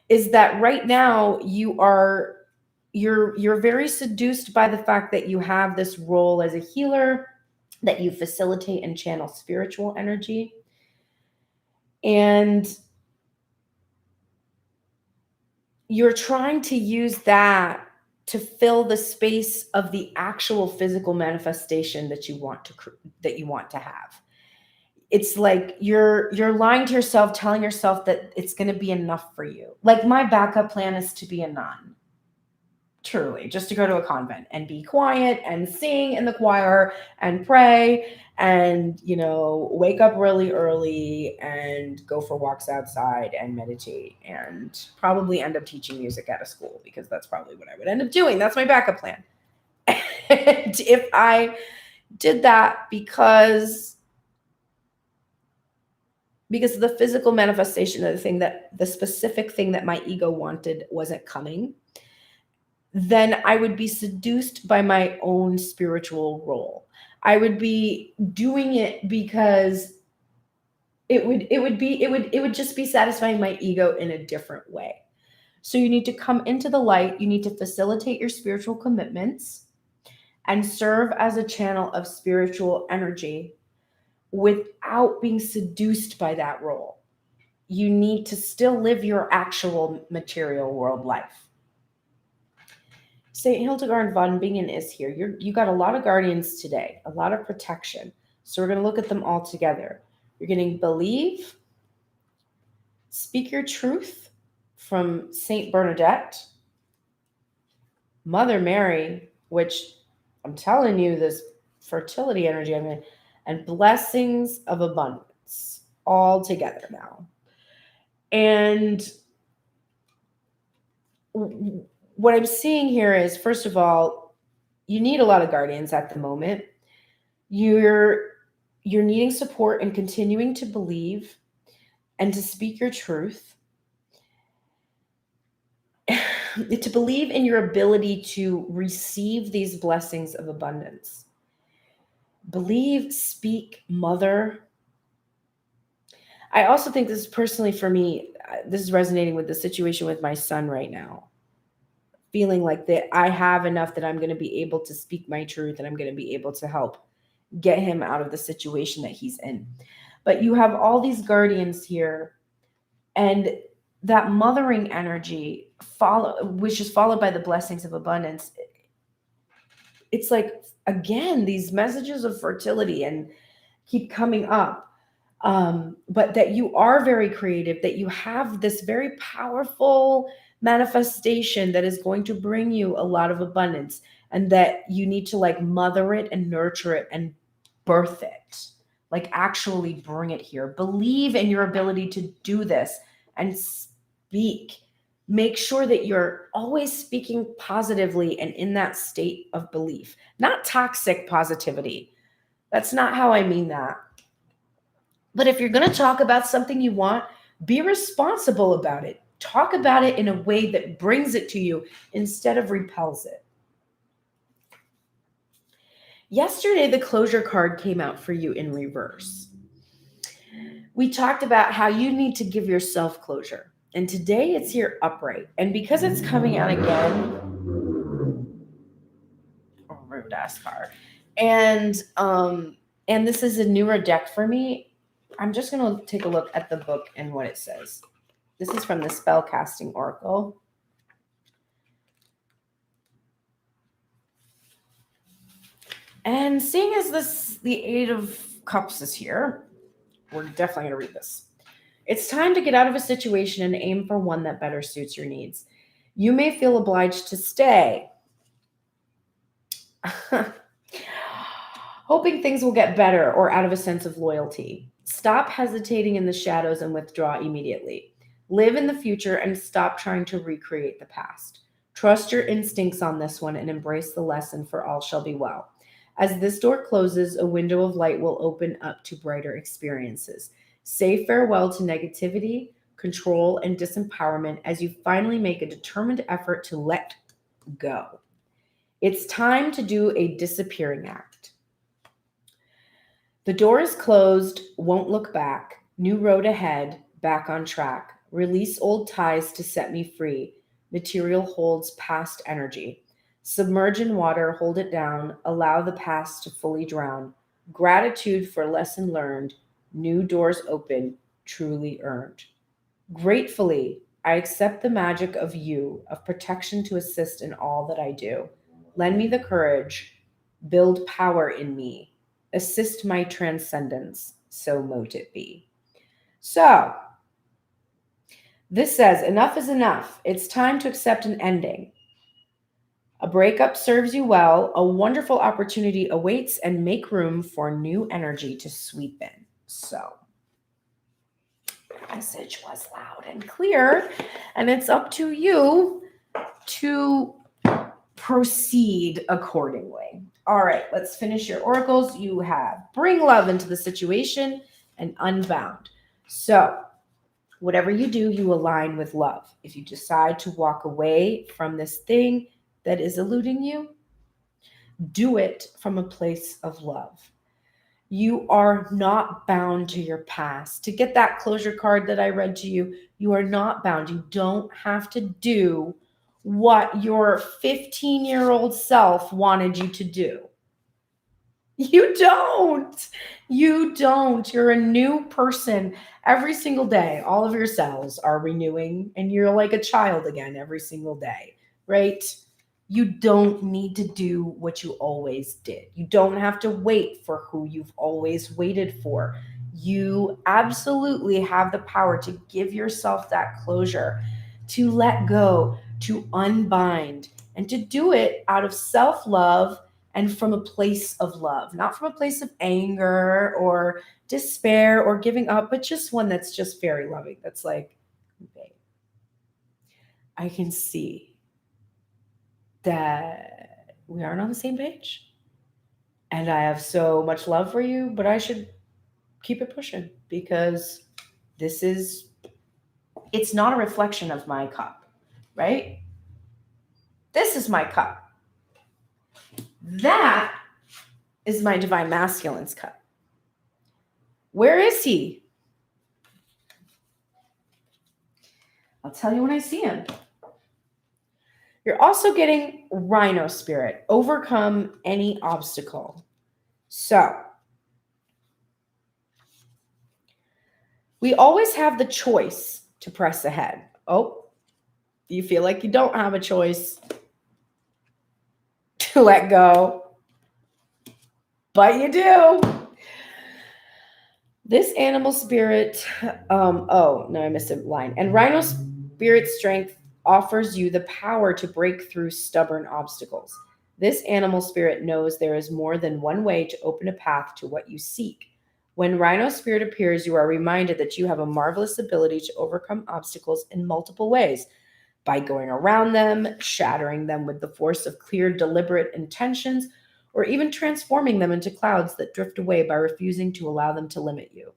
is that right now you're very seduced by the fact that you have this role as a healer, that you facilitate and channel spiritual energy. And you're trying to use that to fill the space of the actual physical manifestation that you want to have. It's like you're lying to yourself, telling yourself that it's going to be enough for you. Like, my backup plan is to be a nun. truly, just to go to a convent and be quiet and sing in the choir and pray and, you know, wake up really early and go for walks outside and meditate and probably end up teaching music at a school, because that's probably what I would end up doing. That's my backup plan. And if I did that because the physical manifestation of the specific thing that my ego wanted wasn't coming, then I would be seduced by my own spiritual role. I would be doing it because it would just be satisfying my ego in a different way. So you need to come into the light. You need to facilitate your spiritual commitments and serve as a channel of spiritual energy without being seduced by that role. You need to still live your actual material world life. St. Hildegard von Bingen is here. You got a lot of guardians today, a lot of protection. So we're going to look at them all together. You're getting believe, speak your truth from St. Bernadette, Mother Mary, which I'm telling you, this fertility energy, and blessings of abundance all together now. And what I'm seeing here is, first of all, you need a lot of guardians at the moment. You're needing support and continuing to believe and to speak your truth, to believe in your ability to receive these blessings of abundance. Believe, speak, mother. I also think this is personally for me, this is resonating with the situation with my son right now. Feeling like that I have enough that I'm going to be able to speak my truth and I'm going to be able to help get him out of the situation that he's in. But you have all these guardians here, and that mothering energy which is followed by the blessings of abundance. It's like, again, these messages of fertility and keep coming up. But that you are very creative, that you have this very powerful manifestation that is going to bring you a lot of abundance, and that you need to like mother it and nurture it and birth it, like actually bring it here. Believe in your ability to do this and speak. Make sure that you're always speaking positively and in that state of belief, not toxic positivity. That's not how I mean that. But if you're going to talk about something you want, be responsible about it. Talk about it in a way that brings it to you instead of repels it. Yesterday, the closure card came out for you in reverse. We talked about how you need to give yourself closure. And today it's here upright. And because it's coming out again, rude ass card. And this is a newer deck for me. I'm just going to take a look at the book and what it says. This is from the Spellcasting Oracle. And seeing as the Eight of Cups is here, we're definitely going to read this. It's time to get out of a situation and aim for one that better suits your needs. You may feel obliged to stay, hoping things will get better, or out of a sense of loyalty. Stop hesitating in the shadows and withdraw immediately. Live in the future and stop trying to recreate the past. Trust your instincts on this one and embrace the lesson, for all shall be well. As this door closes, a window of light will open up to brighter experiences. Say farewell to negativity, control, and disempowerment as you finally make a determined effort to let go. It's time to do a disappearing act. The door is closed, won't look back. New road ahead, back on track. Release old ties to set me free. Material holds past energy. Submerge in water, hold it down. Allow the past to fully drown. Gratitude for lesson learned. New doors open, truly earned. Gratefully, I accept the magic of you, of protection to assist in all that I do. Lend me the courage. Build power in me. Assist my transcendence. So mote it be. So, this says, enough is enough. It's time to accept an ending. A breakup serves you well. A wonderful opportunity awaits, and make room for new energy to sweep in. So, the message was loud and clear, and it's up to you to proceed accordingly. All right, let's finish your oracles. You have bring love into the situation and unbound. So, whatever you do, you align with love. If you decide to walk away from this thing that is eluding you, do it from a place of love. You are not bound to your past. To get that closure card that I read to you, you are not bound. You don't have to do what your 15-year-old self wanted you to do. You don't. You don't. You're a new person every single day. All of your cells are renewing, and you're like a child again every single day, right? You don't need to do what you always did. You don't have to wait for who you've always waited for. You absolutely have the power to give yourself that closure, to let go, to unbind, and to do it out of self-love and from a place of love, not from a place of anger or despair or giving up, but just one that's just very loving. That's like, babe, I can see that we aren't on the same page. And I have so much love for you, but I should keep it pushing because it's not a reflection of my cup, right? This is my cup. That is my divine masculine's cup. Where is he? I'll tell you when I see him. You're also getting Rhino Spirit. Overcome any obstacle. So, we always have the choice to press ahead. Oh, you feel like you don't have a choice to let go, but you do. This animal spirit, oh, no, I missed a line. And Rhino Spirit strength offers you the power to break through stubborn obstacles. This animal spirit knows there is more than one way to open a path to what you seek. When Rhino Spirit appears, you are reminded that you have a marvelous ability to overcome obstacles in multiple ways, by going around them, shattering them with the force of clear, deliberate intentions, or even transforming them into clouds that drift away by refusing to allow them to limit you.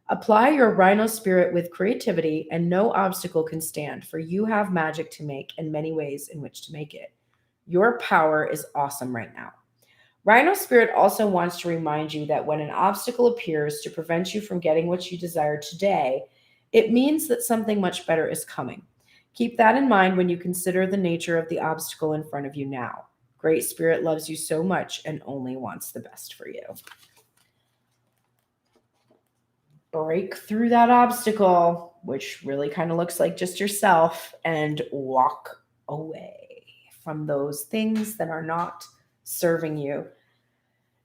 Apply your Rhino Spirit with creativity, and no obstacle can stand, for you have magic to make and many ways in which to make it. Your power is awesome right now. Rhino Spirit also wants to remind you that when an obstacle appears to prevent you from getting what you desire today, it means that something much better is coming. Keep that in mind when you consider the nature of the obstacle in front of you now. Great Spirit loves you so much and only wants the best for you. Break through that obstacle, which really kind of looks like just yourself, and walk away from those things that are not serving you.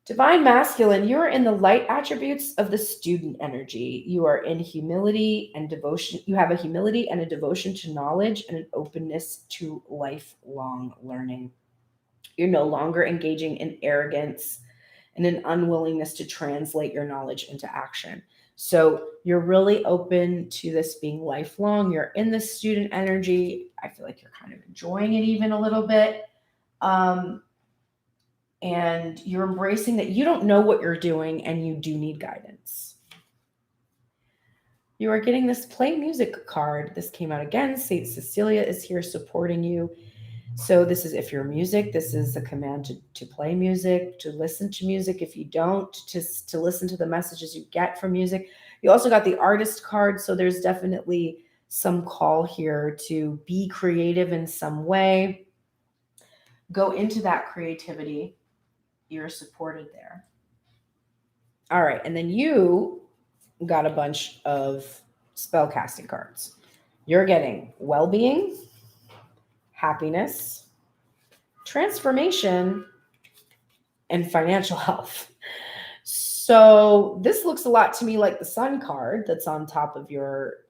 Divine Masculine, you are in the light attributes of the student energy. You are in humility and devotion. You have a humility and a devotion to knowledge and an openness to lifelong learning. You're no longer engaging in arrogance and an unwillingness to translate your knowledge into action. So you're really open to this being lifelong. You're in the student energy. I feel like you're kind of enjoying it even a little bit. And you're embracing that you don't know what you're doing and you do need guidance. You are getting this play music card. This came out again. Saint Cecilia is here supporting you. So this is if you're music, this is a command to play music, to listen to music. If you don't, to listen to the messages you get from music. You also got the artist card. So there's definitely some call here to be creative in some way. Go into that creativity. You're supported there. All right. And then you got a bunch of spell casting cards. You're getting well-being, happiness, transformation, and financial health. So this looks a lot to me like the sun card that's on top of your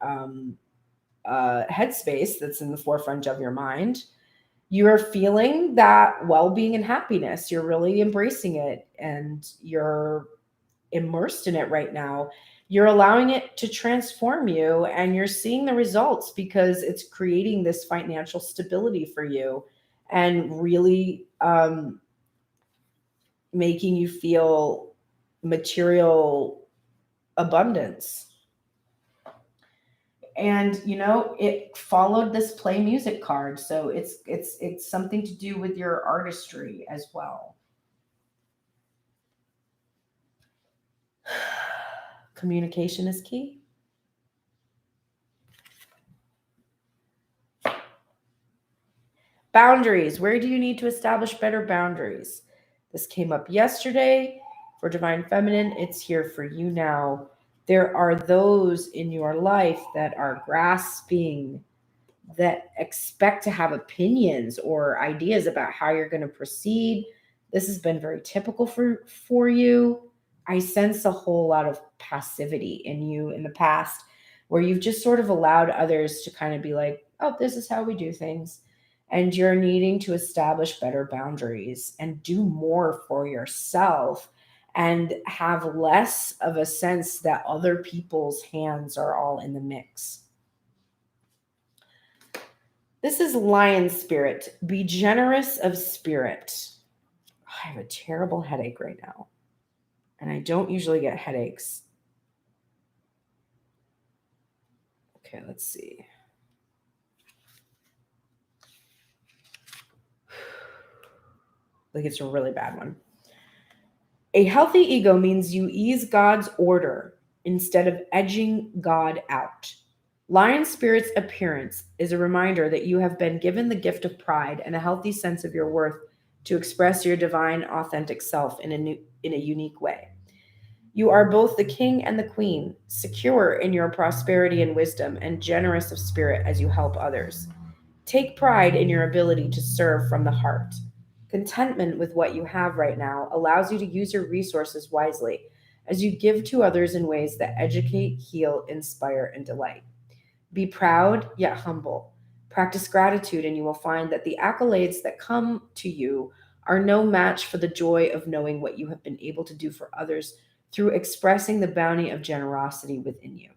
headspace, that's in the forefront of your mind. you're feeling that well-being and happiness. You're really embracing it and you're immersed in it right now. You're allowing it to transform you and you're seeing the results because it's creating this financial stability for you and really making you feel material abundance. And it followed this play music card, so it's something to do with your artistry as well. Communication is key. Boundaries. Where do you need to establish better boundaries? This came up yesterday for Divine Feminine. It's here for you now. There are those in your life that are grasping, that expect to have opinions or ideas about how you're going to proceed. This has been very typical for you. I sense a whole lot of passivity in you in the past where you've just sort of allowed others to kind of be like, oh, this is how we do things. And you're needing to establish better boundaries and do more for yourself and have less of a sense that other people's hands are all in the mix. This is Lion Spirit. Be generous of spirit. I have a terrible headache right now. And I don't usually get headaches. Okay, let's see. Like it's a really bad one. A healthy ego means you ease God's order instead of edging God out. Lion Spirit's appearance is a reminder that you have been given the gift of pride and a healthy sense of your worth to express your divine, authentic self in a unique way. You are both the king and the queen, secure in your prosperity and wisdom, and generous of spirit as you help others. Take pride in your ability to serve from the heart. Contentment with what you have right now allows you to use your resources wisely as you give to others in ways that educate, heal, inspire, and delight. Be proud yet humble. Practice gratitude, and you will find that the accolades that come to you are no match for the joy of knowing what you have been able to do for others through expressing the bounty of generosity within you.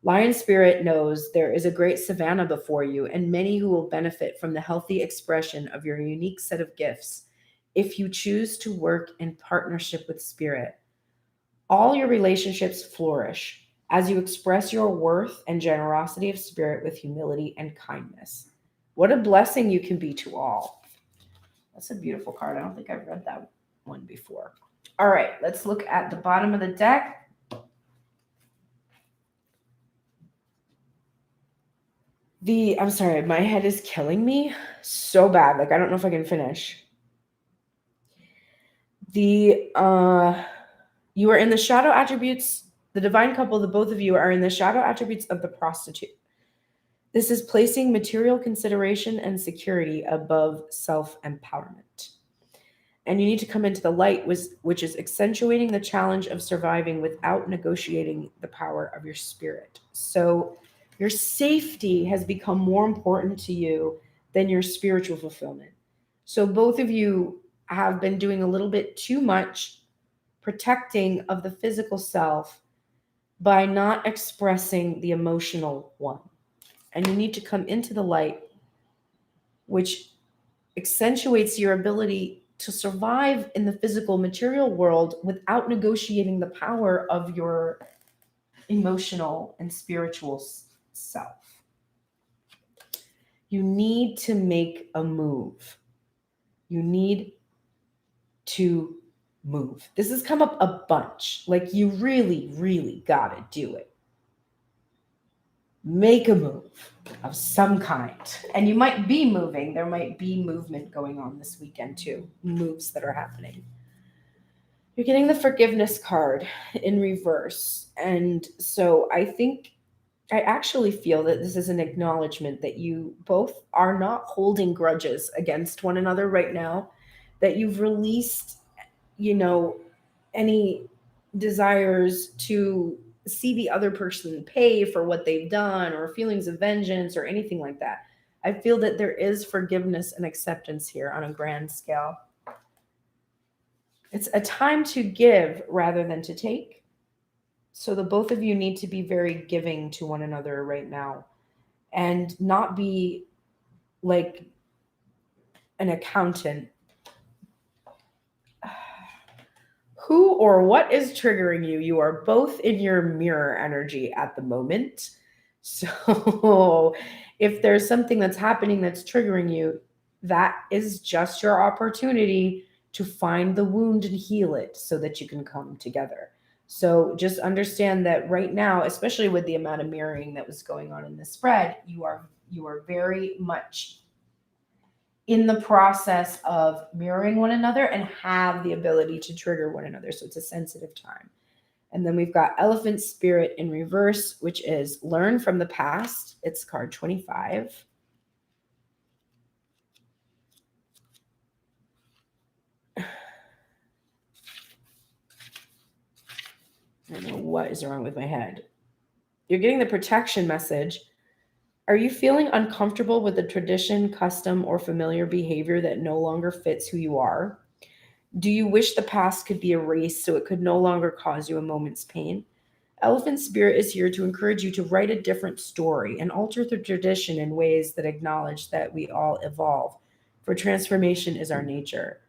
Lion Spirit knows there is a great savannah before you and many who will benefit from the healthy expression of your unique set of gifts if you choose to work in partnership with Spirit. All your relationships flourish as you express your worth and generosity of spirit with humility and kindness. What a blessing you can be to all. That's a beautiful card. I don't think I've read that one before. All right, let's look at the bottom of the deck. I'm sorry, my head is killing me so bad. Like, I don't know if I can finish. You are in the shadow attributes. The divine couple, the both of you are in the shadow attributes of the prostitute. This is placing material consideration and security above self-empowerment. And you need to come into the light, which is accentuating the challenge of surviving without negotiating the power of your spirit. So your safety has become more important to you than your spiritual fulfillment. So both of you have been doing a little bit too much protecting of the physical self by not expressing the emotional one. And you need to come into the light, which accentuates your ability to survive in the physical material world without negotiating the power of your emotional and spiritual self. You need to make a move. You need to move. This has come up a bunch. Like, you really, really got to do it. Make a move of some kind. And you might be moving. There might be movement going on this weekend too. Moves that are happening. You're getting the forgiveness card in reverse. And so I actually feel that this is an acknowledgement that you both are not holding grudges against one another right now, that you've released, any desires to see the other person pay for what they've done or feelings of vengeance or anything like that. I feel that there is forgiveness and acceptance here on a grand scale. It's a time to give rather than to take. So the both of you need to be very giving to one another right now and not be like an accountant. Who or what is triggering you? You are both in your mirror energy at the moment. So if there's something that's happening that's triggering you, that is just your opportunity to find the wound and heal it so that you can come together. So just understand that right now, especially with the amount of mirroring that was going on in the spread, you are very much in the process of mirroring one another and have the ability to trigger one another. So it's a sensitive time. And then we've got Elephant Spirit in reverse, which is learn from the past. It's card 25. I don't know what is wrong with my head. You're getting the protection message. Are you feeling uncomfortable with the tradition, custom, or familiar behavior that no longer fits who you are? Do you wish the past could be erased so it could no longer cause you a moment's pain? Elephant Spirit is here to encourage you to write a different story and alter the tradition in ways that acknowledge that we all evolve, for transformation is our nature.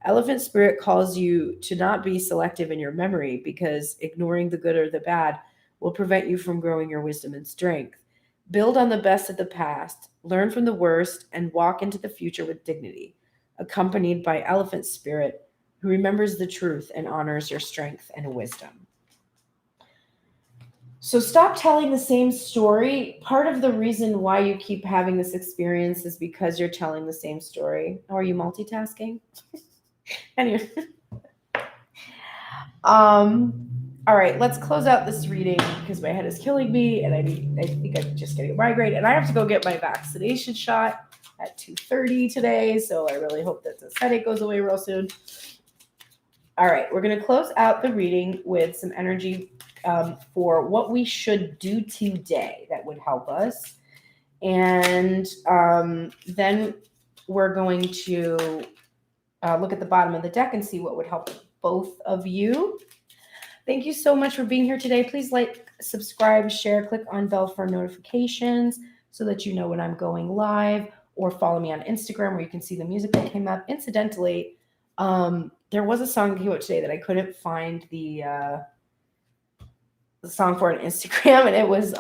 Elephant Spirit calls you to not be selective in your memory because ignoring the good or the bad will prevent you from growing your wisdom and strength. Build on the best of the past, learn from the worst, and walk into the future with dignity, accompanied by Elephant Spirit, who remembers the truth and honors your strength and wisdom. So stop telling the same story. Part of the reason why you keep having this experience is because you're telling the same story. Oh, are you multitasking? Anyway. All right, let's close out this reading because my head is killing me and I think I'm just getting a migraine and I have to go get my vaccination shot at 2:30 today. So I really hope that this headache goes away real soon. All right, we're going to close out the reading with some energy for what we should do today that would help us. And then we're going to look at the bottom of the deck and see what would help both of you. Thank you so much for being here today. Please like, subscribe, share, click on bell for notifications so that you know when I'm going live, or follow me on Instagram where you can see the music that came up. Incidentally, there was a song that came out today that I couldn't find the song for on Instagram, and it was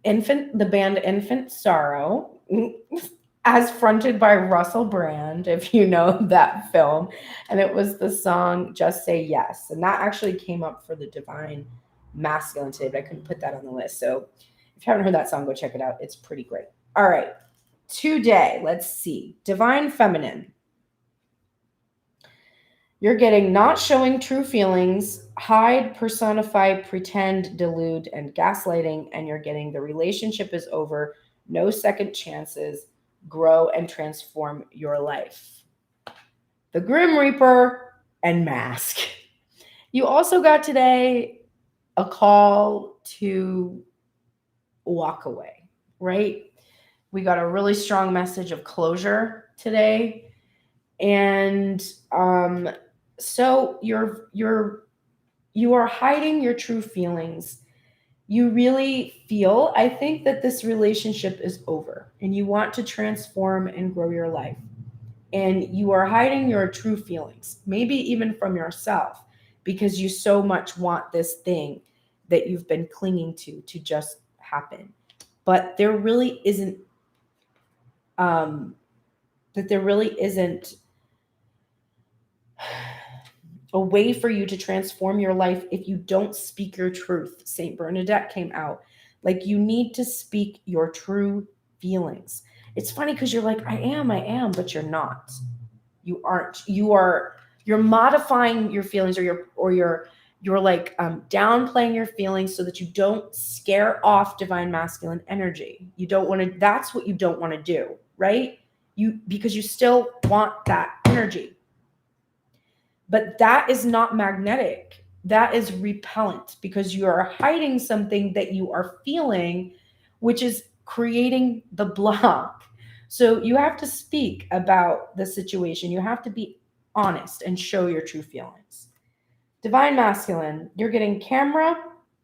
the band Infant Sorrow, as fronted by Russell Brand, if you know that film. And it was the song Just Say Yes. And that actually came up for the Divine Masculine today, but I couldn't put that on the list. So if you haven't heard that song, go check it out. It's pretty great. All right. Today, let's see. Divine Feminine. You're getting not showing true feelings, hide, personify, pretend, delude, and gaslighting. And you're getting the relationship is over, no second chances, grow and transform your life. The Grim Reaper and Mask. You also got today a call to walk away, right? We got a really strong message of closure today. And so you are hiding your true feelings. You really feel, I think, that this relationship is over and you want to transform and grow your life. And you are hiding your true feelings, maybe even from yourself, because you so much want this thing that you've been clinging to just happen. But there really isn't, a way for you to transform your life if you don't speak your truth. Saint Bernadette came out. Like, you need to speak your true feelings. It's funny because you're like, I am, but you're not. You aren't. You're modifying your feelings, or you're like downplaying your feelings so that you don't scare off divine masculine energy. You don't want to. That's what you don't want to do, right? Because you still want that energy. But that is not magnetic. That is repellent because you are hiding something that you are feeling, which is creating the block. So you have to speak about the situation. You have to be honest and show your true feelings. Divine Masculine, you're getting camera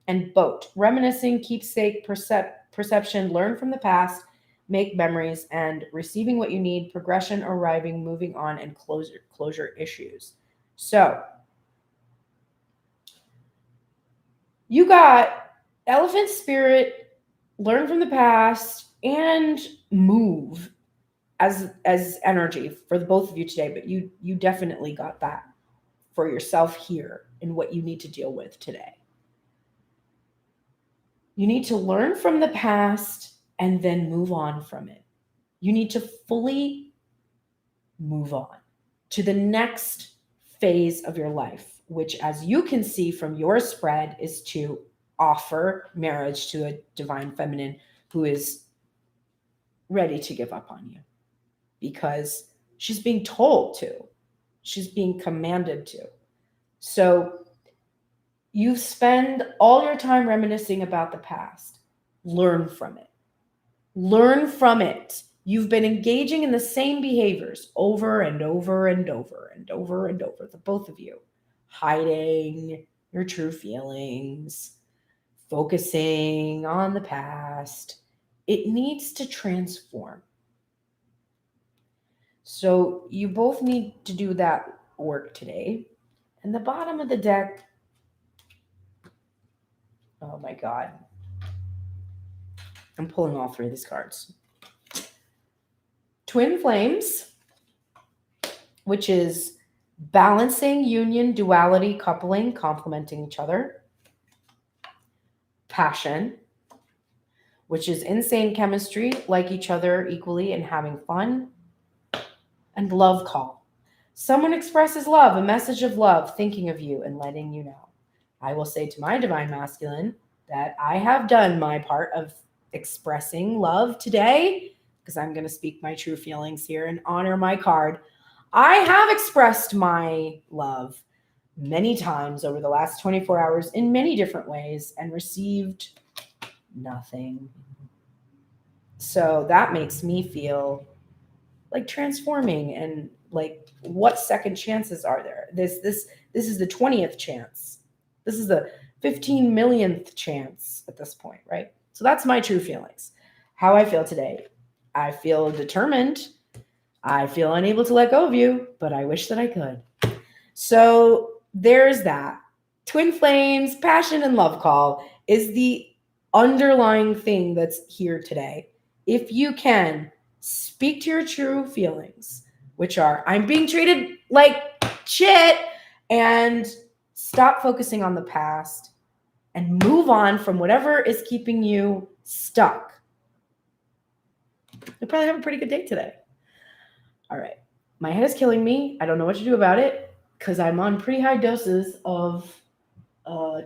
and boat. Reminiscing, keepsake, perception, learn from the past, make memories, and receiving what you need, progression, arriving, moving on, and closure issues. So you got elephant spirit, learn from the past, and move as energy for the both of you today. But you definitely got that for yourself here in what you need to deal with today. You need to learn from the past and then move on from it. You need to fully move on to the next phase of your life, which, as you can see from your spread, is to offer marriage to a divine feminine who is ready to give up on you because she's being told to. She's being commanded to. So you spend all your time reminiscing about the past. Learn from it. Learn from it. You've been engaging in the same behaviors over and over and over and over and over, the both of you. Hiding your true feelings, focusing on the past. It needs to transform. So you both need to do that work today. And the bottom of the deck, oh my God. I'm pulling all three of these cards. Twin Flames, which is balancing, union, duality, coupling, complementing each other. Passion, which is insane chemistry, like each other equally and having fun. And love call. Someone expresses love, a message of love, thinking of you and letting you know. I will say to my divine masculine that I have done my part of expressing love today, because I'm going to speak my true feelings here and honor my card. I have expressed my love many times over the last 24 hours in many different ways and received nothing. So that makes me feel like transforming and like, what second chances are there? This is the 20th chance. This is the 15 millionth chance at this point, right? So that's my true feelings. How I feel today. I feel determined. I feel unable to let go of you, but I wish that I could. So there's that. Twin flames, passion, and love call is the underlying thing that's here today. If you can, speak to your true feelings, which are, I'm being treated like shit, and stop focusing on the past and move on from whatever is keeping you stuck. You'll probably have a pretty good day today. All right. My head is killing me. I don't know what to do about it because I'm on pretty high doses of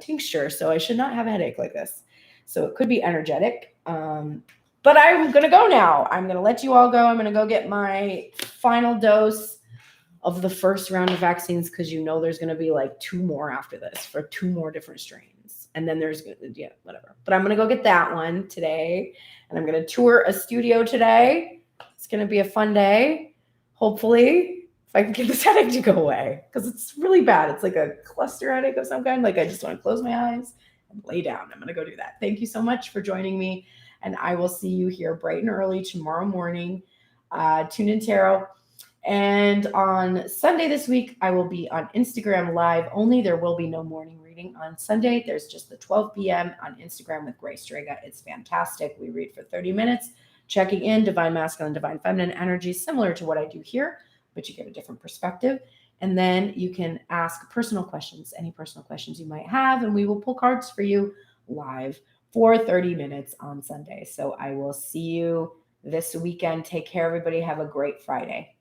tincture, so I should not have a headache like this. So it could be energetic. But I'm going to go now. I'm going to let you all go. I'm going to go get my final dose of the first round of vaccines because you know there's going to be like 2 more after this for 2 more different strains. And then there's, yeah, whatever. But I'm going to go get that one today. And I'm going to tour a studio today. It's going to be a fun day. Hopefully, if I can get this headache to go away. Because it's really bad. It's like a cluster headache of some kind. Like I just want to close my eyes and lay down. I'm going to go do that. Thank you so much for joining me. And I will see you here bright and early tomorrow morning. Tune in Tarot. And on Sunday this week, I will be on Instagram Live only. There will be no morning reading on Sunday. There's just the 12 p.m. on Instagram with Grace Strega. It's fantastic. We read for 30 minutes, checking in divine masculine, divine feminine energy, similar to what I do here, but you get a different perspective. And then you can ask personal questions, any personal questions you might have, and we will pull cards for you live for 30 minutes on Sunday. So I will see you this weekend. Take care, everybody. Have a great Friday.